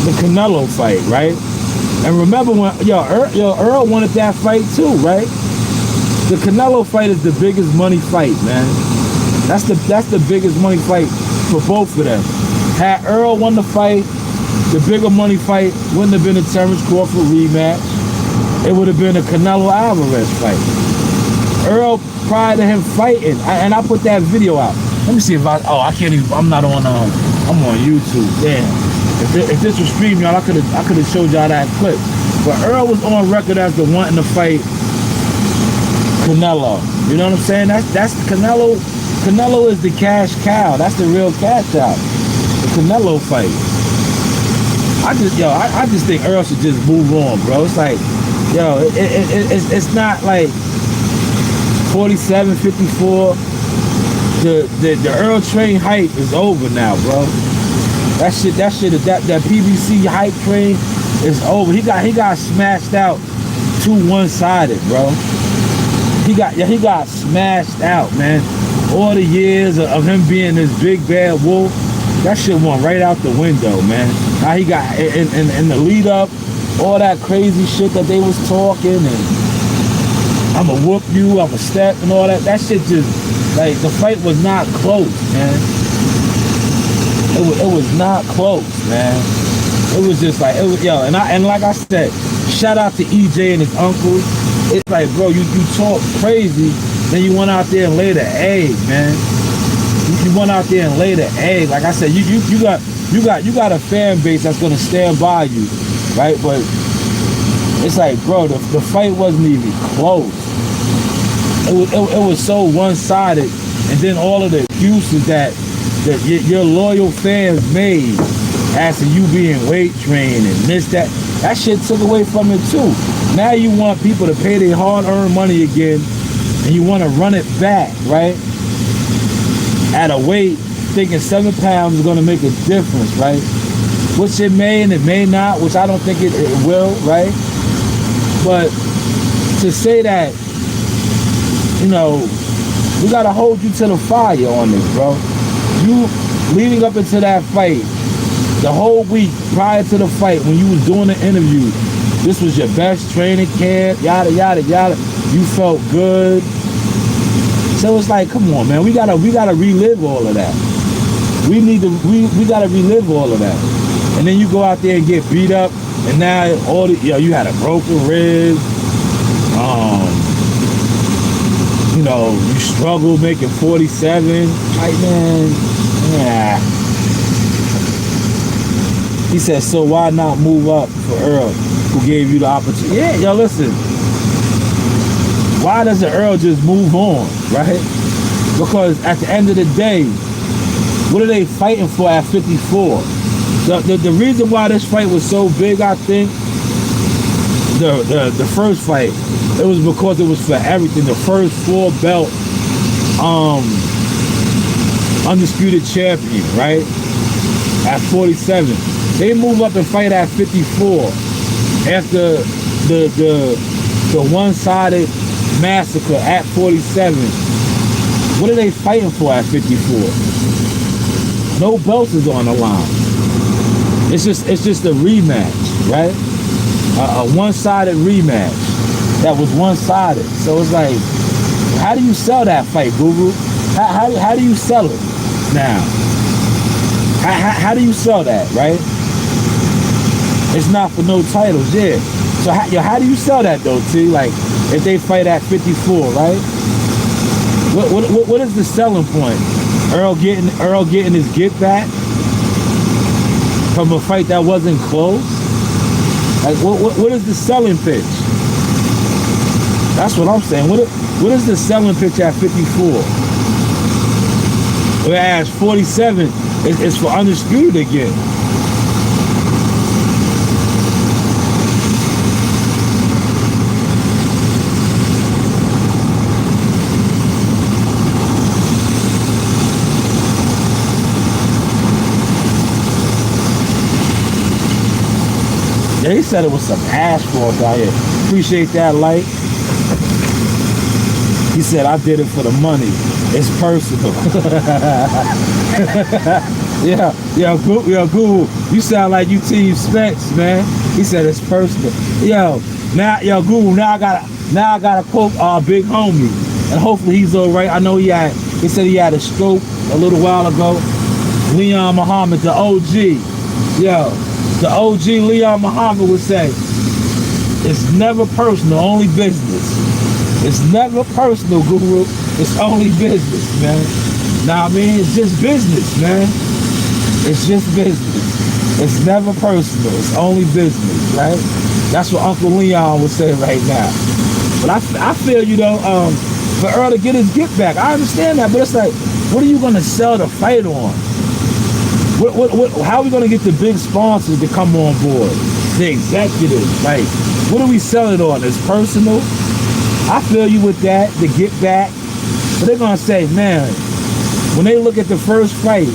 Speaker 1: the Canelo fight, right? And remember when Earl wanted that fight too, right? The Canelo fight is the biggest money fight, man. That's the biggest money fight for both of them. Had Earl won the fight, the bigger money fight wouldn't have been a Terrence Crawford rematch. It would have been a Canelo Alvarez fight. Earl, prior to him fighting, and I put that video out. Let me see if I can't even, I'm not on, I'm on YouTube. Damn. If this was streamed, y'all, I could have showed y'all that clip. But Earl was on record as the wanting to fight Canelo. You know what I'm saying? That's Canelo. Canelo is the cash cow. That's the real cash out. The Canelo fight. I just think Earl should just move on, bro. It's like, it's not like 47, 54. The Earl train hype is over now, bro. That PBC hype train is over. He got smashed out too one-sided, bro. He got smashed out, man. All the years of him being this big bad wolf, that shit went right out the window, man. Now he got in the lead up, all that crazy shit that they was talking, and I'ma whoop you, I'ma step and all that. That shit just, like, the fight was not close, man. It was not close, man. It was just like, and like I said, shout out to EJ and his uncle. It's like, bro, you talk crazy, then you went out there and laid an egg, man. You went out there and laid an egg. Like I said, you got a fan base that's gonna stand by you, right? But it's like, bro, the fight wasn't even close. It was so one-sided, and then all of the excuses that your loyal fans made as to you being weight trained and that shit took away from it too. Now you want people to pay their hard-earned money again, and you want to run it back, right? At a weight, thinking 7 pounds is going to make a difference, right? Which it may and it may not, which I don't think it will, right? But to say that, We gotta hold you to the fire on this, bro. You leading up into that fight, the whole week prior to the fight, when you was doing the interview, this was your best training camp, yada yada yada. You felt good. So it's like, come on, man. We gotta relive all of that. We gotta relive all of that. And then you go out there and get beat up, and now you had a broken rib. You know, you struggled making 47. Like, man, yeah. He said, so why not move up for Earl, who gave you the opportunity? Yeah, yo, listen. Why doesn't Earl just move on, right? Because at the end of the day, what are they fighting for at 54? The reason why this fight was so big, I think, the first fight, it was because it was for everything. The first 4-belt undisputed champion, right? At 47. They move up and fight at 54 after the one-sided massacre at 47. What are they fighting for at 54? No belts is on the line. It's just a rematch, right? A one-sided rematch that was one-sided. So it's like, how do you sell that fight, Guru? How do you sell it now? How do you sell that, right? It's not for no titles, yeah. So how do you sell that though, T? Like, if they fight at 54, right? What is the selling point? Earl getting his get back from a fight that wasn't close? Like, what is the selling pitch? That's what I'm saying. What is the selling pitch at 54? Whereas 47 is for undisputed again. Yeah, he said it was some asphalt out here. Appreciate that light. He said, I did it for the money. It's personal. yeah, Google. You sound like you Team Specs, man. He said it's personal. Google, now I gotta quote our big homie. And hopefully he's all right. I know he said he had a stroke a little while ago. Leon Muhammad, the OG. The OG Leon Muhammad would say, it's never personal, only business. It's never personal, Guru. It's only business, man. Now, I mean, it's just business, man. It's just business. It's never personal. It's only business, right? That's what Uncle Leon would say right now. But I feel, you know, for Earl to get his get back, I understand that, but it's like, what are you going to sell the fight on? How are we going to get the big sponsors to come on board? The executives, like, what are we selling on? It's personal? I feel you with that, the get back. But they're going to say, man, when they look at the first fight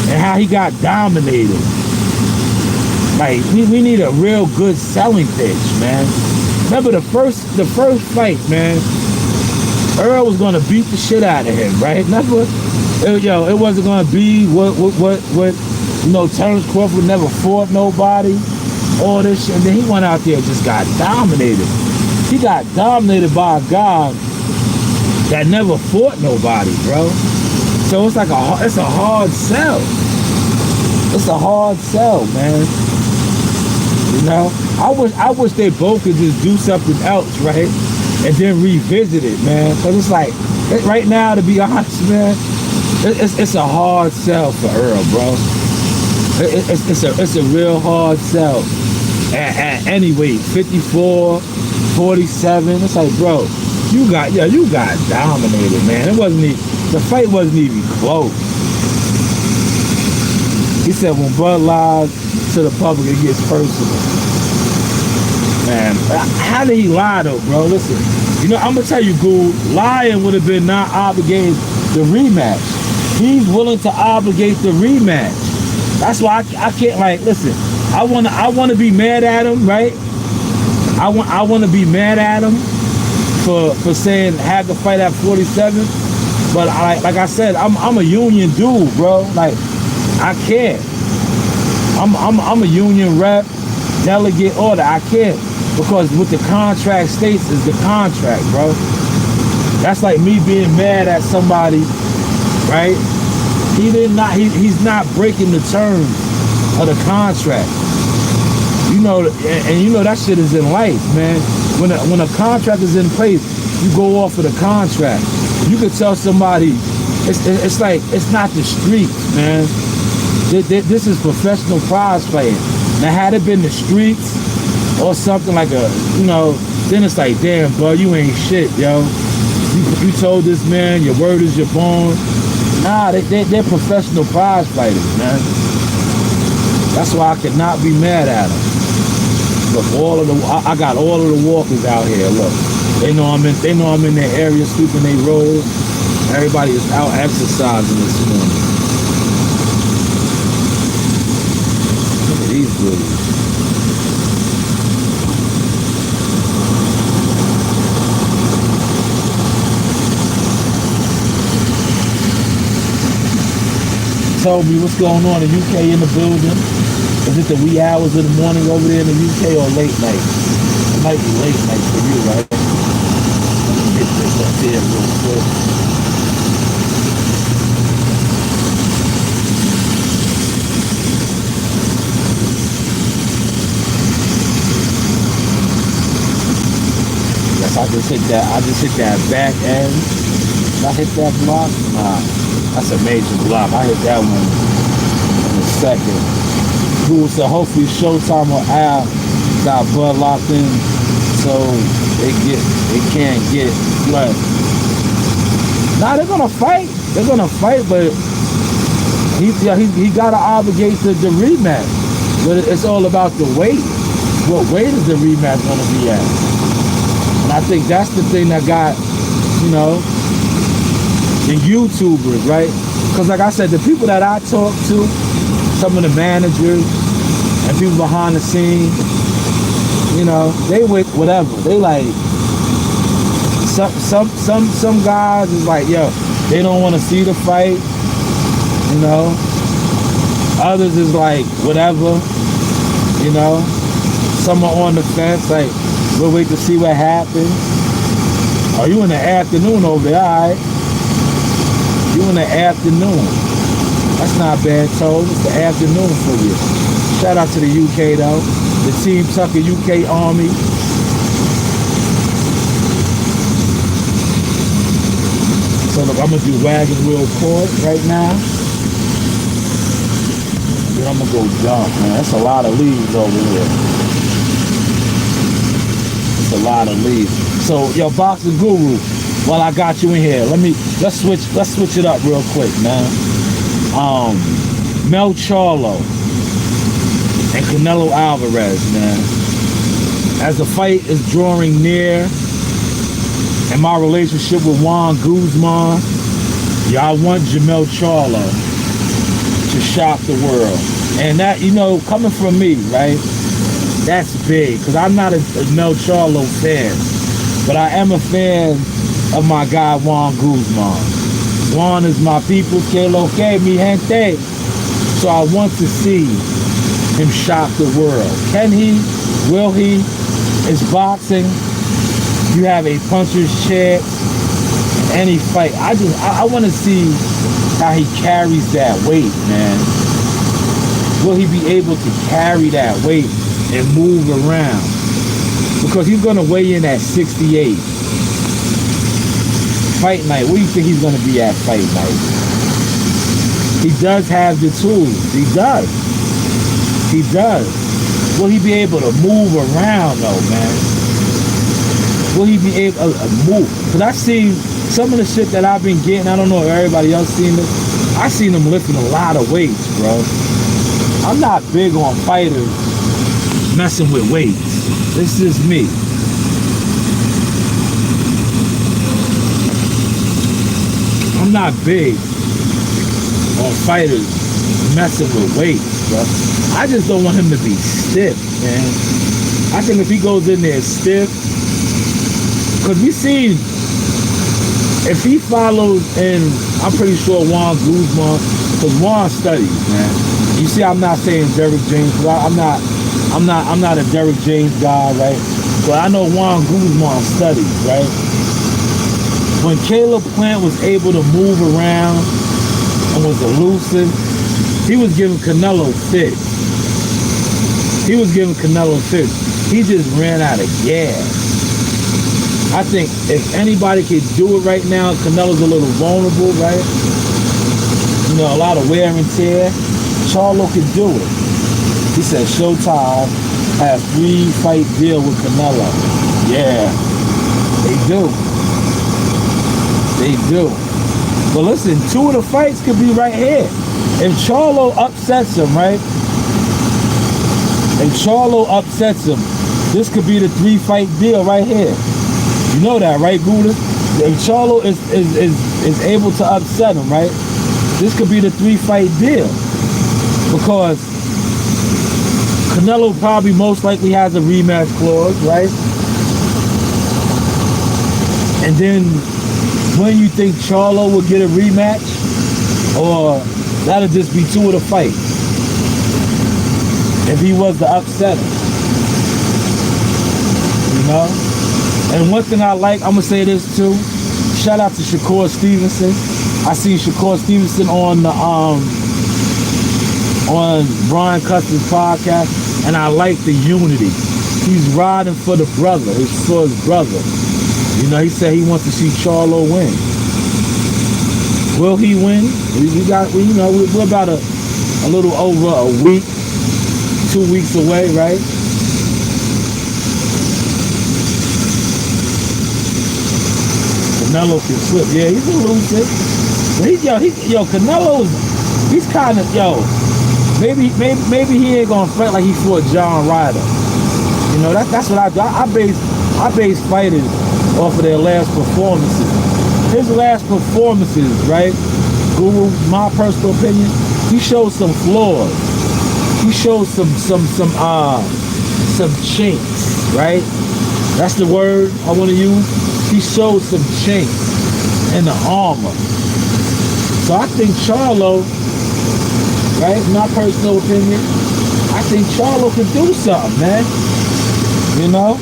Speaker 1: and how he got dominated, like, we need a real good selling pitch, man. Remember the first fight, man, Earl was going to beat the shit out of him, right? It wasn't going to be what, you know, Terrence Crawford never fought nobody, all this shit. And then he went out there and just got dominated. He got dominated by a guy that never fought nobody, bro. So it's like it's a hard sell. It's a hard sell, man. You know, I wish they both could just do something else, right? And then revisit it, man. Cause it's like, right now, to be honest, man, it's a hard sell for Earl, bro. It's a real hard sell. At any weight, 54, 47. It's like, bro, you got dominated, man. The fight wasn't even close. He said when Bud lies to the public, it gets personal. Man, how did he lie though, bro? Listen, you know, I'm gonna tell you, Gould, lying would have been not obligating the rematch. He's willing to obligate the rematch. That's why I can't, like, listen, I wanna be mad at him, right? I want to be mad at him, for saying had to fight at 47. But like I said, I'm a union dude, bro. Like I can't. I'm a union rep, delegate, order. I can't, because what the contract states is the contract, bro. That's like me being mad at somebody, right? He's not breaking the terms of the contract. You know, and you know that shit is in life, man. When a contract is in place, you go off of the contract. You could tell somebody, it's like, it's not the streets, man. This is professional prize fighting. Now, had it been the streets or something like you know, then it's like, damn, bro, you ain't shit, yo. You told this man, your word is your bond. Nah, they're professional prize fighters, man. That's why I could not be mad at them. Look, I got all of the walkers out here. Look, they know I'm in their area, sweeping their roads. Everybody is out exercising this morning. Look at these dudes. Told me what's going on in the UK in the building. Is it the wee hours of the morning over there in the UK or late night? It might be late night for you, right? Let me get this up there real quick. Yes, I just hit that back end. Did I hit that block? Nah. That's a major block. I hit that one in a second. Dude said hopefully Showtime or Al got Bud locked in so they can't get blood. Nah, they're gonna fight. They're gonna fight, but he gotta obligate the rematch. But it's all about the weight. What weight is the rematch gonna be at? And I think that's the thing that got, you know, the YouTubers, right? Because like I said, the people that I talk to, some of the managers and people behind the scenes, you know, they with whatever. They like some guys is like, yo, they don't want to see the fight, you know. Others is like whatever, you know. Some are on the fence, like we'll wait to see what happens. Oh, you in the afternoon over there, all right. You in the afternoon. That's not bad, Toad. It's the afternoon for you. Shout out to the UK, though. The Team Tucker UK Army. So, look, I'm going to do Wagon Wheel Court right now. Then I'm going to go jump, man. That's a lot of leaves over here. It's a lot of leaves. So, yo, Boxing Guru, while I got you in here, let's switch it up real quick, man. Mel Charlo and Canelo Alvarez, man. As the fight is drawing near, and my relationship with Juan Guzman, yeah, I want Jamel Charlo to shock the world. And that, you know, coming from me, right? That's big, because I'm not a Mel Charlo fan, but I am a fan of my guy Juan Guzman. Juan is my people, que lo que, mi gente. So I want to see him shock the world. Can he? Will he? It's boxing. You have a puncher's chance in any fight. I want to see how he carries that weight, man. Will he be able to carry that weight and move around? Because he's going to weigh in at 68. Fight night, what do you think he's going to be at fight night? He does have the tools. He does. He does. Will he be able to move around though, man? Will he be able to move? Because I seen some of the shit that I've been getting. I don't know if everybody else seen this. I seen him lifting a lot of weights, bro. I'm not big on fighters messing with weights. This is me. I'm not big on fighters messing with weights, bro. I just don't want him to be stiff, man. I think if he goes in there stiff,
Speaker 4: because we seen if he follows, and I'm pretty sure Juan Guzman, because Juan studies, man. You see, I'm not saying Derrick James, because I'm not a Derrick James guy, right? But I know Juan Guzman studies, right? When Caleb Plant was able to move around and was elusive, he was giving Canelo fits. He was giving Canelo fits. He just ran out of gas. I think if anybody could do it right now, Canelo's a little vulnerable, right? You know, a lot of wear and tear. Charlo could do it. He said Showtime has 3-fight deal with Canelo. Yeah, they do. They do. But listen, 2 of the fights could be right here. If Charlo upsets him, right? If Charlo upsets him, this could be the 3-fight deal right here. You know that, right, Gouda? If Charlo is able to upset him, right? This could be the 3-fight deal. Because Canelo probably most likely has a rematch clause, right? And then when you think Charlo will get a rematch, or that'll just be 2 of the fights if he was to upset him, you know? And one thing I like, I'm gonna say this too, shout out to Shakur Stevenson. I seen Shakur Stevenson on the on Brian Custer's podcast, and I like the unity. He's riding for the brother, for his brother. You know, he said he wants to see Charlo win. Will he win? You know, we're about a little over a week, 2 weeks away, right? Canelo can slip. Yeah, he's elusive. Canelo's, he's kind of, maybe he ain't gonna fight like he fought John Ryder. You know, that's what I do. I base fighters off of their last performances. His last performances, right? Guru, my personal opinion, he showed some flaws. He showed some chinks, right? That's the word I want to use. He showed some chinks in the armor. So I think Charlo, right, my personal opinion, I think Charlo can do something, man. You know?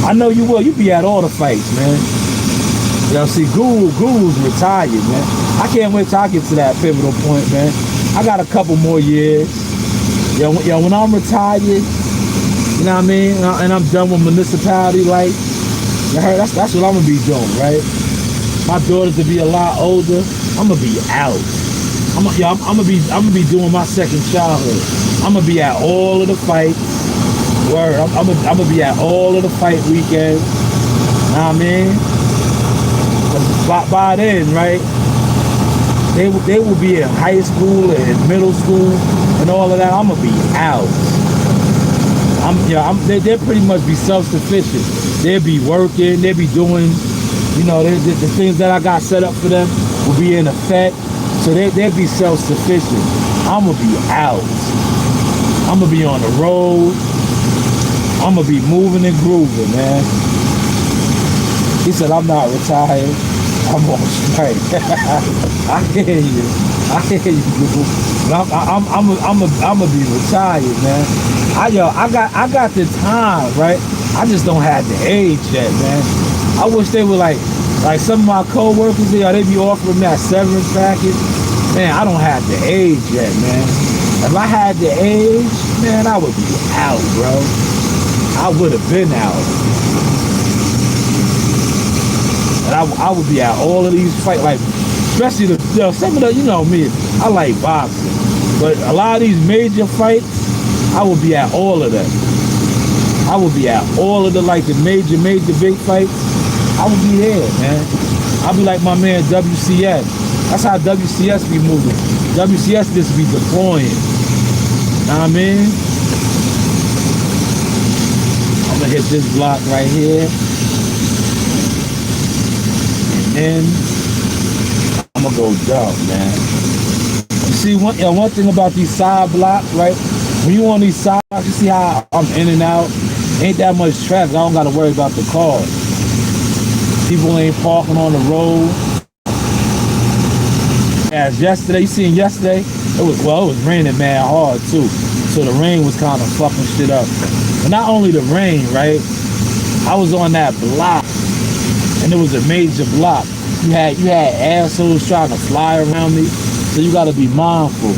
Speaker 4: I know you will. You be at all the fights, man. You know, see, Guru's retired, man. I can't wait till I get to that pivotal point, man. I got a couple more years. When I'm retired, you know what I mean? And I'm done with municipality life, that's what I'm gonna be doing, right? My daughters will be a lot older. I'm gonna be out. I'm gonna be doing my second childhood. I'm gonna be at all of the fights. Word. I'm gonna be at all of the fight weekends. Know what I mean? By then, right? They will be in high school and middle school and all of that. I'm gonna be out. They'll pretty much be self-sufficient. They'll be working. They'll be doing, you know, the things that I got set up for them will be in effect. So they'll be self-sufficient. I'm gonna be out. I'm gonna be on the road. I'm gonna be moving and grooving, man. He said, I'm not retired. I'm on strike. I hear you. But I'm gonna be retired, man. I got the time, right? I just don't have the age yet, man. I wish they were like some of my co-workers, they be offering that severance package. Man, I don't have the age yet, man. If I had the age, man, I would be out, bro. I would have been out. And I would be at all of these fights, like, especially some of the, you know me, I like boxing. But a lot of these major fights, I would be at all of them. I would be at all of the, like, the major big fights. I would be there, man. I'd be like my man WCS. That's how WCS be moving. WCS just be deploying. Know what I mean? I'm gonna hit this block right here. And then I'm gonna go dump, man. You see, one thing about these side blocks, right? When you on these side blocks, you see how I'm in and out. Ain't that much traffic. I don't gotta worry about the cars. People ain't parking on the road. As yesterday, you seen yesterday? It was raining mad hard too. So the rain was kind of fucking shit up. But not only the rain, right? I was on that block, and it was a major block. You had assholes trying to fly around me, so you gotta be mindful.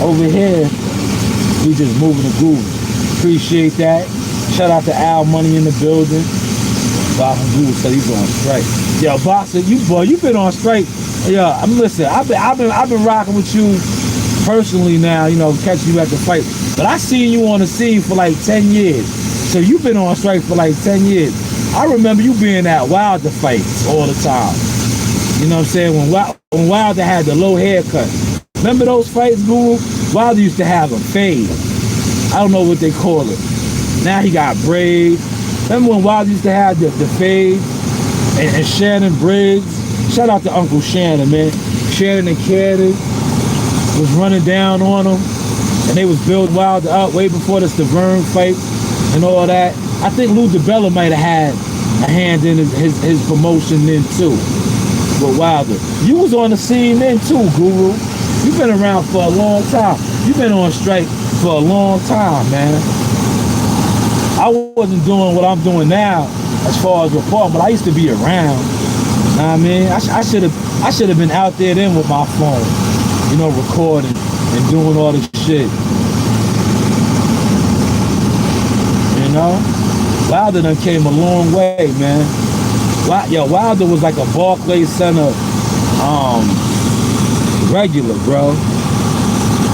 Speaker 4: Over here, we just moving the groove. Appreciate that. Shout out to Al Money in the building. Bob Groove said he's on strike. Yo, Boxer, you been on strike. Yo, listen, I've been rocking with you personally now, you know, catching you at the fight. But I seen you on the scene for like 10 years. So you've been on strike for like 10 years. I remember you being at Wilder fights all the time. You know what I'm saying? When Wilder had the low haircut. Remember those fights, Guru? Wilder used to have a fade. I don't know what they call it. Now he got braids. Remember when Wilder used to have the fade? And Shannon Briggs. Shout out to Uncle Shannon, man. Shannon and Cannon was running down on him. And they was building Wilder up way before the Stavern fight and all that. I think Lou DiBella might have had a hand in his promotion then too. With Wilder. You was on the scene then too, Guru. You've been around for a long time. You've been on strike for a long time, man. I wasn't doing what I'm doing now as far as reporting, but I used to be around. Know what I mean? I should have been out there then with my phone, you know, recording and doing all this shit. You know? Wilder done came a long way, man. Wilder was like a Barclays Center regular, bro.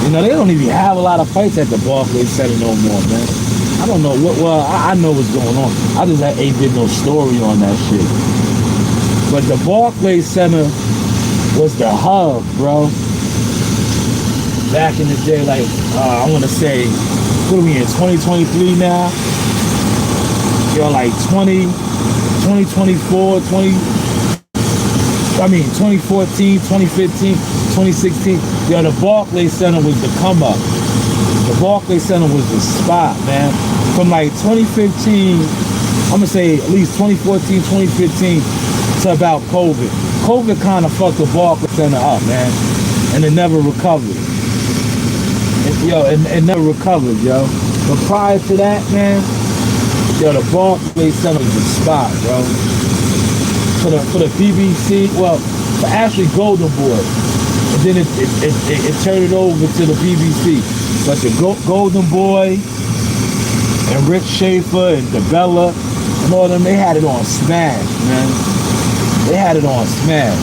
Speaker 4: You know, they don't even have a lot of fights at the Barclays Center no more, man. I don't know what, well, I know what's going on. I just ain't did no story on that shit. But the Barclays Center was the hub, bro. Back in the day, like, I want to say, what are we in, 2023 now? Yo, like 2024, 2014, 2015, 2016. Yo, the Barclays Center was the come up. The Barclays Center was the spot, man. From like 2015, I'm gonna say at least 2014, 2015 to about COVID. COVID kind of fucked the Barclays Center up, man. And it never recovered. It never recovered, yo. But prior to that, man, yo, the Barclays Center was the spot, bro. For the BBC, well, for actually Golden Boy. And then it turned it over to the BBC. But the Golden Boy and Rick Schaefer and DeBella and all them, they had it on Smash, man. They had it on Smash.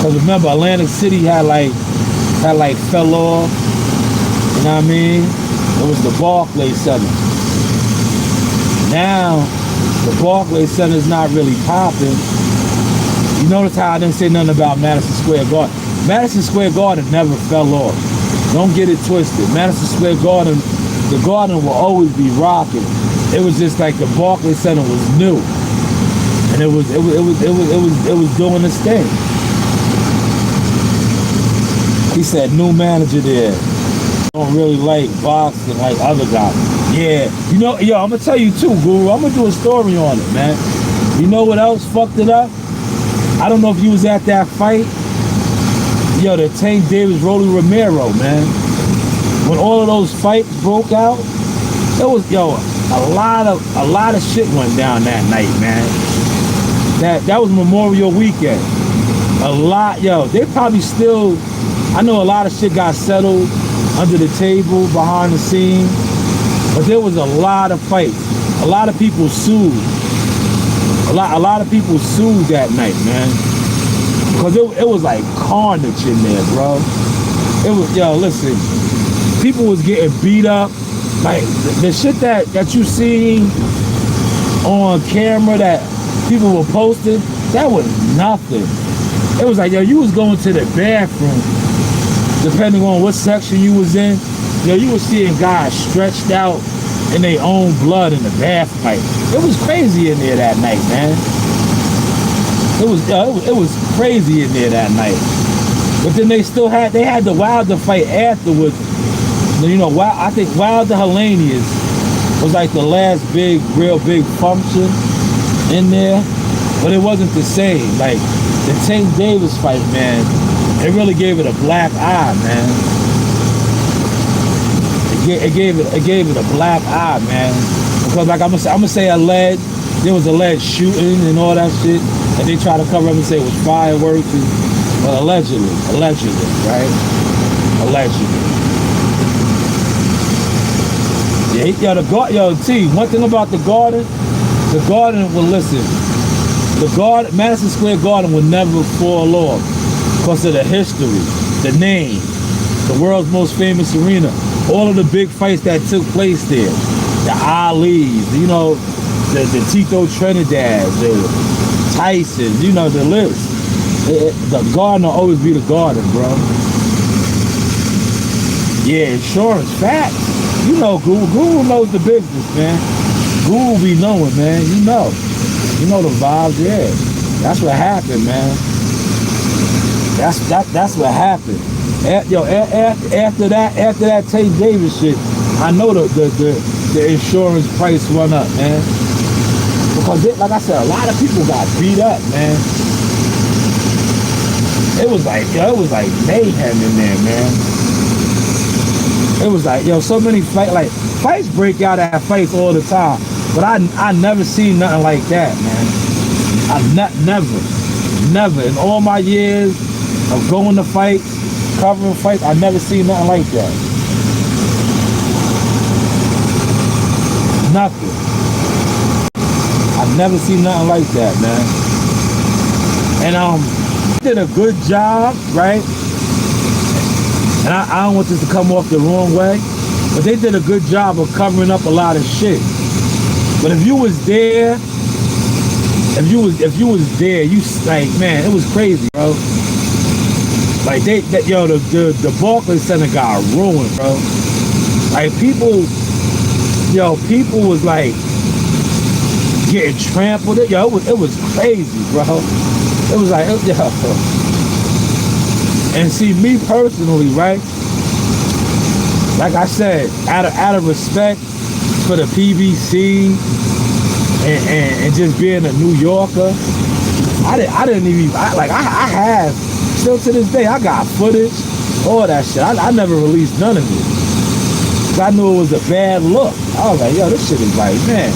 Speaker 4: Cause remember, Atlantic City had like fell off. You know what I mean? It was the Barclays Center. Now, the Barclays Center is not really popping. You notice how I didn't say nothing about Madison Square Garden. Madison Square Garden never fell off. Don't get it twisted. Madison Square Garden, the Garden will always be rocking. It was just like the Barclays Center was new, and it was doing its thing. He said new manager there. Don't really like boxing like other guys. Yeah, you know, yo, I'm gonna tell you too, Guru. I'm gonna do a story on it, man. You know what else fucked it up? I don't know if you was at that fight. Yo, the Tank Davis, Rolly Romero, man. When all of those fights broke out, it was, yo, a lot of shit went down that night, man. That was Memorial Weekend. A lot, yo, they probably still, I know a lot of shit got settled under the table, behind the scenes, but there was a lot of fights. A lot of people sued. A lot of people sued that night, man. Because it was like carnage in there, bro. It was, yo, listen, people was getting beat up. Like, the shit that you seen on camera that people were posting, that was nothing. It was like, yo, you was going to the bathroom, depending on what section you was in, yo, you was seeing guys stretched out in their own blood in the bath fight. It was crazy in there that night, man. It was crazy in there that night. But then they had the Wilder fight afterwards. You know, I think Wilder Hellenius was like the last real big function in there, but it wasn't the same. Like the Tank Davis fight, man, it really gave it a black eye, man. It gave it a black eye, man. Because like I'm gonna say there was alleged shooting and all that shit, and they try to cover up and say it was fireworks, but allegedly, right? Allegedly. Yeah, T, one thing about the Garden will listen. Madison Square Garden will never fall off because of the history, the name, the world's most famous arena, all of the big fights that took place there, the Ali's, you know, the Tito Trinidad, the Tyson, you know, the list. The Garden will always be the Garden, bro. Yeah, insurance, facts. You know, Google knows the business, man. Google be knowing, man. You know the vibes. Yeah, that's what happened, man. That's what happened. After that Tank Davis shit, I know the insurance price went up, man. Because like I said, a lot of people got beat up, man. It was like mayhem in there, man. It was like, so many fights break out at fights all the time, but I never seen nothing like that, man. Never in all my years of going to fights, covering fights, I never seen nothing like that. Nothing. I've never seen nothing like that, man. And did a good job, right? And I don't want this to come off the wrong way, but they did a good job of covering up a lot of shit. But if you was there, you like, man, it was crazy, bro. Like the Barclays Center got ruined, bro. Like people was like getting trampled. It was crazy, bro. It was like, And see, me personally, right? Like I said, out of respect for the PBC and just being a New Yorker, I didn't even, I have, still to this day, I got footage, all that shit. I never released none of it. I knew it was a bad look. I was like, this shit is like, man,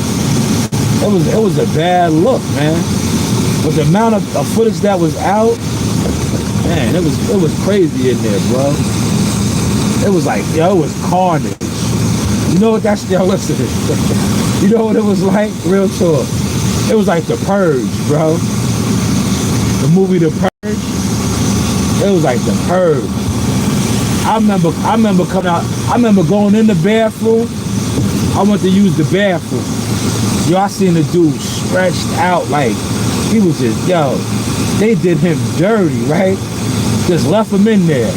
Speaker 4: it was a bad look, man. But the amount of footage that was out, man, it was crazy in there, bro. It was like, it was carnage. You know what that's, listen. You know what it was like? Real talk. It was like The Purge, bro. The movie The Purge. It was like The Purge. I remember coming out, I remember going in the bathroom. I went to use the bathroom. I seen the dude stretched out like, he was just, they did him dirty, right? Just left him in there.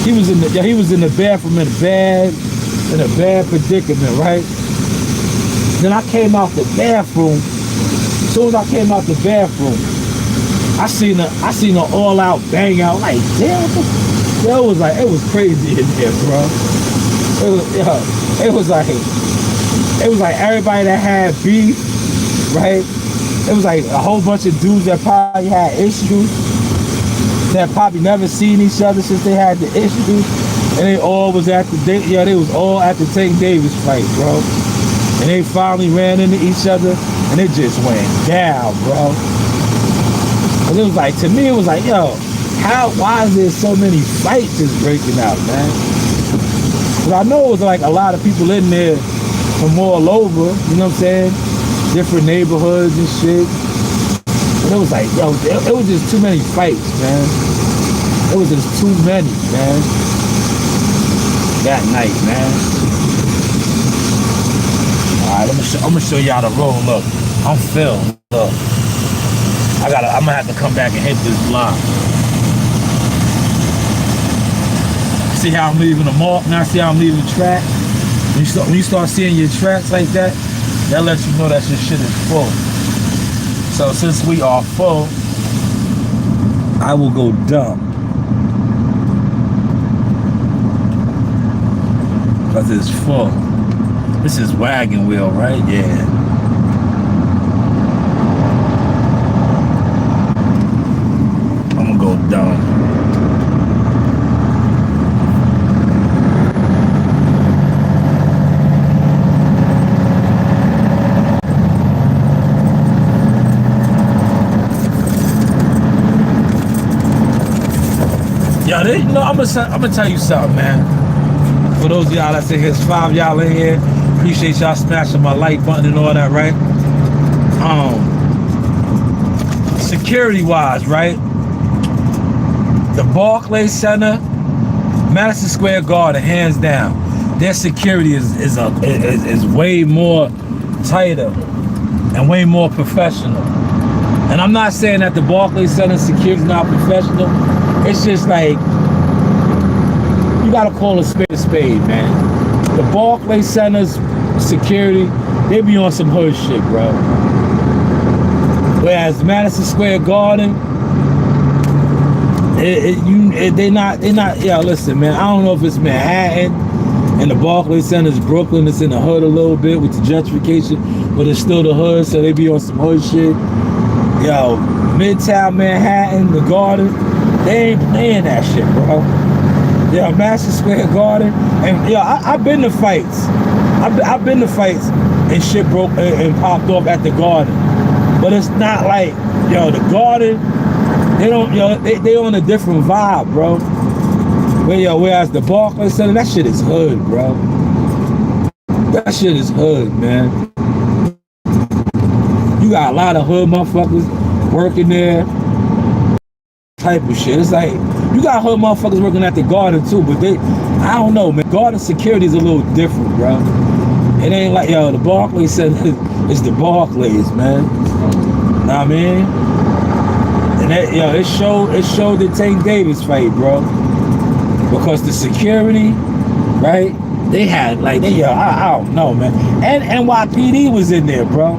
Speaker 4: He was in the bathroom in a bad predicament, right? Then I came out the bathroom. As soon as I came out the bathroom, I seen an all-out bang out. Like, damn, it was crazy in there, bro. It was like everybody that had beef, right? It was like a whole bunch of dudes that probably had issues, that probably never seen each other since they had the issues, and they all was they was all at the Tank Davis fight, bro. And they finally ran into each other, and it just went down, bro. And it was like, to me, it was like, why is there so many fights just breaking out, man? But I know it was like a lot of people in there from all over, you know what I'm saying? Different neighborhoods and shit. But it was like, it was just too many fights, man. It was just too many, man. That night, man. Alright, I'm gonna show y'all the road. Look, I'm filmed. Look. I'm gonna have to come back and hit this block. See how I'm leaving the mark? Now see how I'm leaving the track? When you start seeing your tracks like that, that lets you know that your shit is full. So since we are full, I will go dump. Because it's full. This is wagon wheel, right? Yeah. Yo, I'm gonna tell you something, man. For those of y'all that say there's 5 y'all in here, appreciate y'all smashing my like button and all that, right? Security wise, right? The Barclays Center, Madison Square Garden, hands down, their security is way more tighter and way more professional. And I'm not saying that the Barclays Center security is not professional. It's just like, you gotta call a spade, man. The Barclays Center's security, they be on some hood shit, bro. Whereas Madison Square Garden, they not. Yeah, listen, man. I don't know if it's Manhattan and the Barclays Center is Brooklyn. It's in the hood a little bit with the gentrification, but it's still the hood, so they be on some hood shit. Yo, Midtown Manhattan, the Garden, they ain't playing that shit, bro. Yo, Madison Square Garden, and yo, I've been to fights. I've been to fights and shit broke and popped off at the Garden, but it's not like, yo, the Garden. They don't, yo, they on a different vibe, bro. Whereas the Barclays Center, that shit is hood, bro. That shit is hood, man. You got a lot of hood motherfuckers working there, type of shit. It's like, you got hood motherfuckers working at the Garden too, but I don't know, man. Garden security is a little different, bro. It ain't like, yo, the Barclays Center is the Barclays, man. Know what I mean? And that, yo, it showed the Tank Davis fight, bro. Because the security, right? They had like, I don't know, man. And NYPD was in there, bro.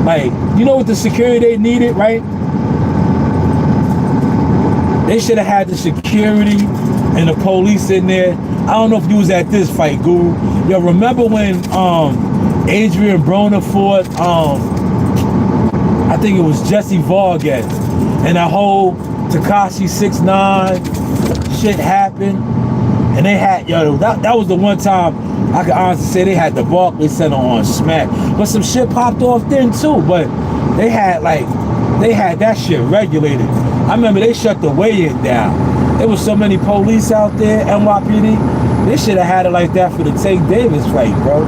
Speaker 4: Like, you know what the security they needed, right? They should have had the security and the police in there. I don't know if you was at this fight, Guru. Yo, remember when Adrian Broner fought I think it was Jesse Vargas, and that whole Tekashi 6ix9ine shit happened, and they had, yo, that was the one time I can honestly say they had the Barclays Center on smack. But some shit popped off then too, but they had that shit regulated. I remember they shut the weigh-in down. There was so many police out there, NYPD. They should have had it like that for the Tank Davis fight, bro.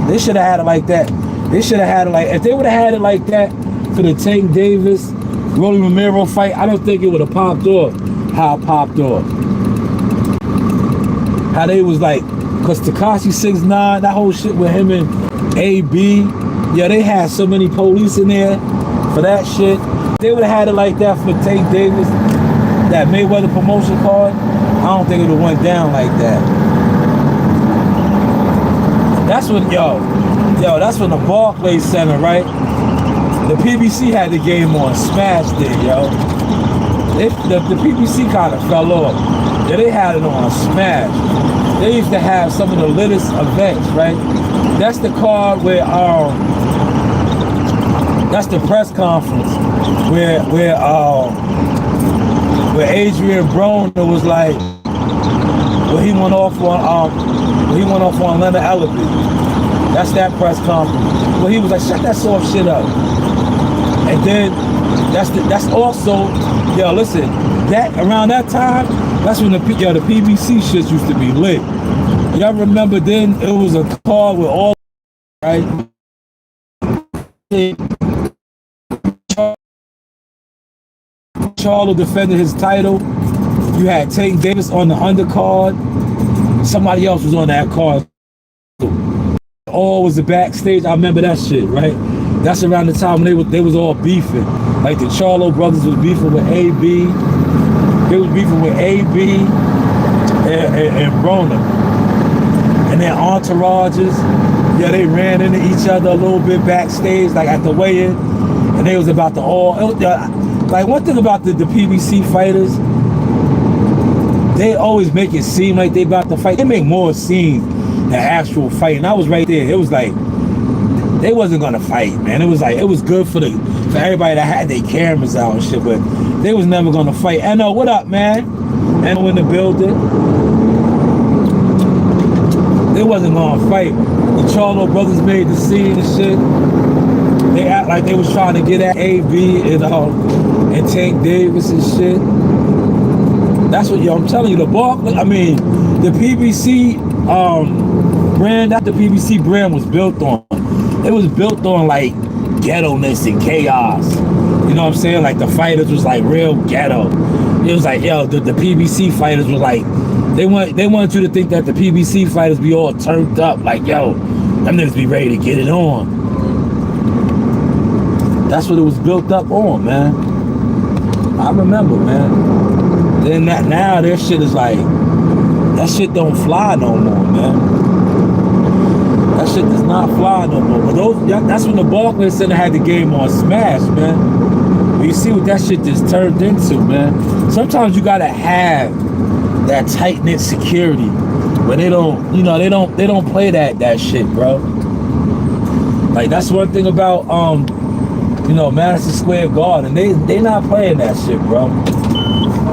Speaker 4: They should have had it like that. They should have had it like, if they would have had it like that for the Tank Davis, Rolly Romero fight, I don't think it would have popped off how it popped off. How they was like, cause Tekashi 6ix9ine, that whole shit with him and AB, yeah, they had so many police in there for that shit. They would have had it like that for Tank Davis, that Mayweather promotion card, I don't think it would have went down like that. That's when, that's when the Barclays Center, right? The PBC had the game on smash there, yo. The PBC kind of fell off. Yeah, they had it on smash. They used to have some of the littest events, right? That's the card where that's the press conference where Adrian Broner was like, where he went off on Leonard Ellaby. That's that press conference. Well, he was like, shut that soft shit up. And then that's also, yo, listen, that around that time, that's when the PBC shit used to be lit. Y'all remember then it was a card with all, right? Charlo defended his title. You had Tank Davis on the undercard. Somebody else was on that card. All was the backstage. I remember that shit, right? That's around the time when they was all beefing. Like the Charlo brothers was beefing with AB. They was beefing with AB and Broner. And their entourages, yeah, they ran into each other a little bit backstage, like at the weigh-in. And they was about to like one thing about the PBC fighters, they always make it seem like they about to fight. They make more scenes than actual fight. And I was right there. It was like, they wasn't gonna fight, man. It was like, it was good for everybody that had their cameras out and shit, but they was never gonna fight. And what up, man? And in the building. They wasn't gonna fight. The Charlo brothers made the scene and shit. They act like they was trying to get at AB and Tank Davis and shit. That's what I'm telling you. The Barkley, I mean, the PBC brand, that the PBC brand was built on. It was built on like ghetto-ness and chaos. You know what I'm saying? Like the fighters was like real ghetto. It was like, yo, the PBC fighters was like, they wanted you to think that the PBC fighters be all turned up. Like, yo, them niggas be ready to get it on. That's what it was built up on, man. I remember, man. Then now their shit is like, that shit don't fly no more, man. That shit does not fly no more. But that's when the Barclays Center had the game on Smash, man. But you see what that shit just turned into, man. Sometimes you gotta have that tight-knit security where they don't, you know, they don't play that shit, bro. Like that's one thing about you know, Madison Square Garden. They not playing that shit, bro.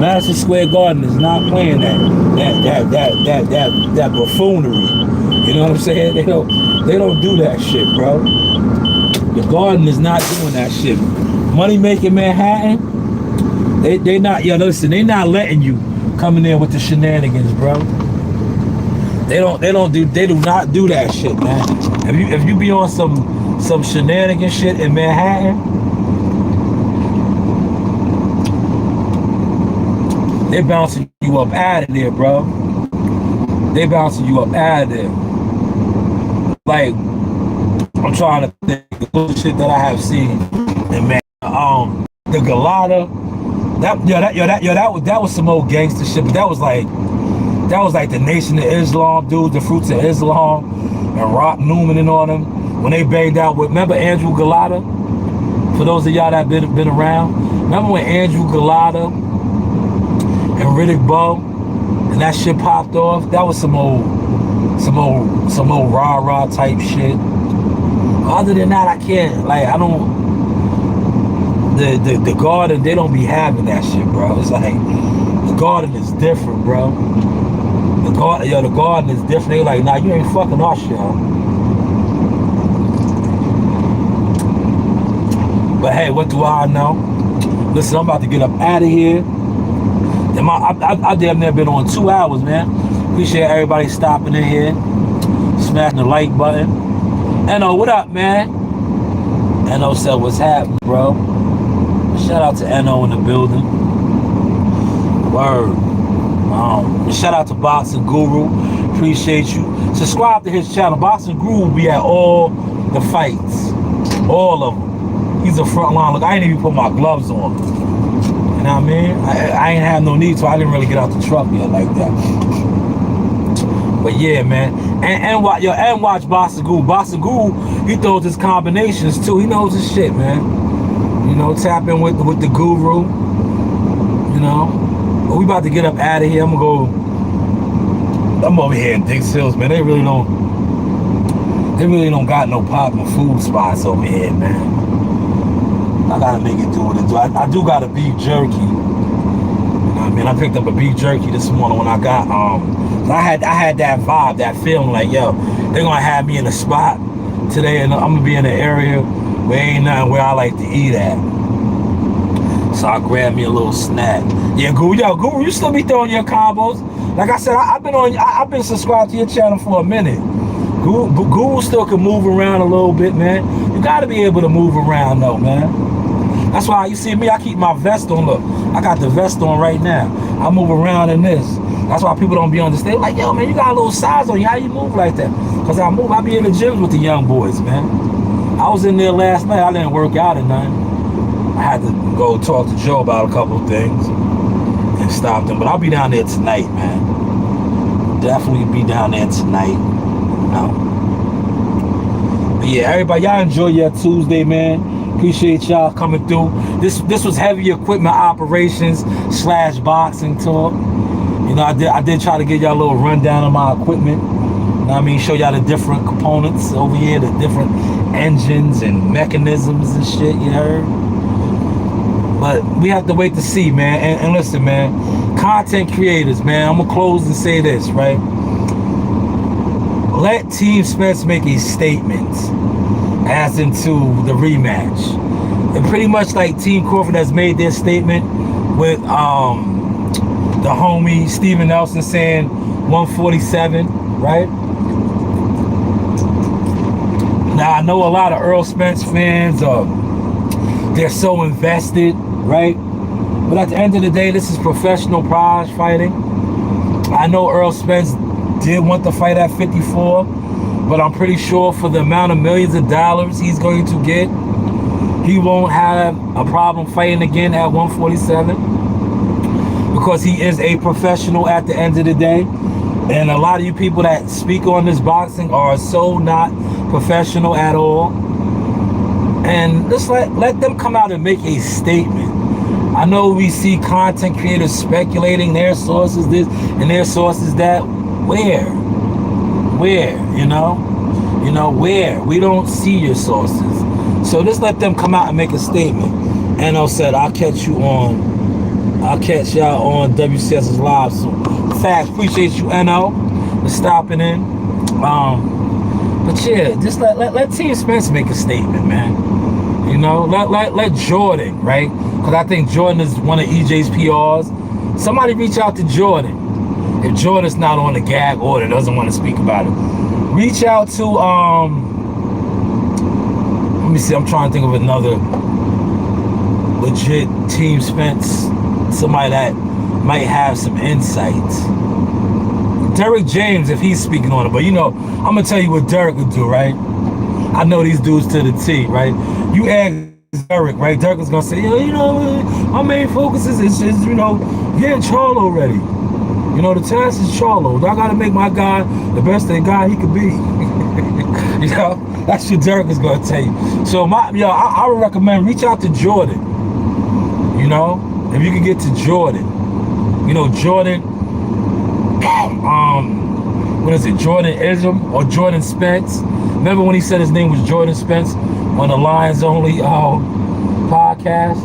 Speaker 4: Madison Square Garden is not playing that buffoonery. You know what I'm saying? They don't do that shit, bro. The Garden is not doing that shit. Money Making Manhattan, they not, yo, listen, they not letting you come in there with the shenanigans, bro. They do not do that shit, man. If you be on some shenanigan shit in Manhattan, they bouncing you up out of there, bro. They bouncing you up out of there. Like, I'm trying to think of the shit that I have seen in Manhattan. The Galata, that was some old gangster shit, but that was like the Nation of Islam dudes, the Fruits of Islam, and Rock Newman and all them. When they banged out with, remember Andrew Galata? For those of y'all that been around, remember when Andrew Galata and Riddick Bowe and that shit popped off? That was some old rah-rah type shit. Other than that, I can't, like, I don't, the Garden, they don't be having that shit, bro. It's like, the Garden is different, bro. The Garden is different. They like, nah, you ain't fucking our shit. But hey, what do I know? Listen, I'm about to get up out of here. I damn near been on 2 hours, man. Appreciate everybody stopping in here, smashing the like button. N.O., what up, man? N.O. said, what's happening, bro? Shout out to N.O. in the building. Word. Shout out to Boxing Guru. Appreciate you. Subscribe to his channel. Boxing Guru will be at all the fights. All of them. He's a front line. Look, I ain't even put my gloves on. You know what I mean? I ain't have no need to. I didn't really get out the truck yet like that. But yeah, man. And watch Boxing Guru. Boxing Guru, he throws his combinations too. He knows his shit, man. You know, tap in with the Guru. You know. But we about to get up out of here. I'm over here in Dix Hills, man. They really don't got no poppin' food spots over here, man. I gotta make it do what it do. I do got a beef jerky. You know what I mean? I picked up a beef jerky this morning when I got I had that vibe, that feeling like, yo, they're gonna have me in a spot today, and I'm gonna be in an area where ain't nothing where I like to eat at. So I grabbed me a little snack. Yeah, Guru, you still be throwing your combos. Like I said, I've been subscribed to your channel for a minute. Guru still can move around a little bit, man. You gotta be able to move around though, man. That's why you see me, I keep my vest on. Look, I got the vest on right now. I move around in this. That's why people don't be understanding. Like, yo, man, you got a little size on you. How you move like that? Because I be in the gyms with the young boys, man. I was in there last night. I didn't work out or nothing. I had to go talk to Joe about a couple of things and stop them. But I'll be down there tonight, man. Definitely be down there tonight. You know. But yeah, everybody, y'all enjoy your Tuesday, man. Appreciate y'all coming through. This was heavy equipment operations / boxing talk. You know, I did try to give y'all a little rundown of my equipment. You know what I mean? Show y'all the different components over here, the different engines and mechanisms and shit, you heard? But we have to wait to see, man. And listen, man, content creators, man, I'm gonna close and say this, right? Let Team Spence make a statement as into the rematch. And pretty much like Team Crawford has made their statement with the homie Steven Nelson saying 147, right? Now I know a lot of Earl Spence fans, they're so invested, right? But at the end of the day, this is professional prize fighting. I know Earl Spence did want to fight at 54, but I'm pretty sure for the amount of millions of dollars he's going to get, he won't have a problem fighting again at 147, because he is a professional at the end of the day. And a lot of you people that speak on this boxing are so not professional at all. And just let them come out and make a statement. I know we see content creators speculating their sources this and their sources that. Where? You know, where? We don't see your sources. So just let them come out and make a statement. N.O. said, I'll catch y'all on WCS's live soon. Facts, appreciate you, N.O., for stopping in. But yeah, just let Team Spence make a statement, man. You know, let Jordan, right? Because I think Jordan is one of EJ's PRs. Somebody reach out to Jordan. If Jordan's not on the gag order, doesn't want to speak about it, reach out to let me see, I'm trying to think of another legit Team Spence, somebody that might have some insights. Derek James, if he's speaking on it. But you know, I'm gonna tell you what Derek would do, right? I know these dudes to the T, right? You ask Derek, right? Derek is gonna say, you know, my main focus is you know, getting Charlo ready. You know, the task is Charlo. I gotta make my guy the best guy he could be. You know, that's what Derek is gonna tell you. So I would recommend reach out to Jordan. You know, if you can get to Jordan. You know, Jordan, what is it, Jordan Ism or Jordan Spence? Remember when he said his name was Jordan Spence on the Lions Only podcast?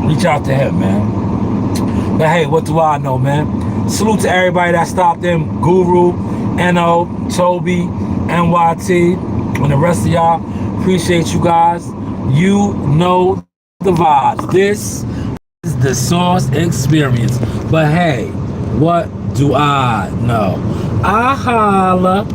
Speaker 4: Reach out to him, man. But hey, what do I know, man? Salute to everybody that stopped in. Guru, N.O., Toby, NYT, and the rest of y'all. Appreciate you guys. You know the vibes. This is the Sauce Experience. But hey, what do I know? I holla.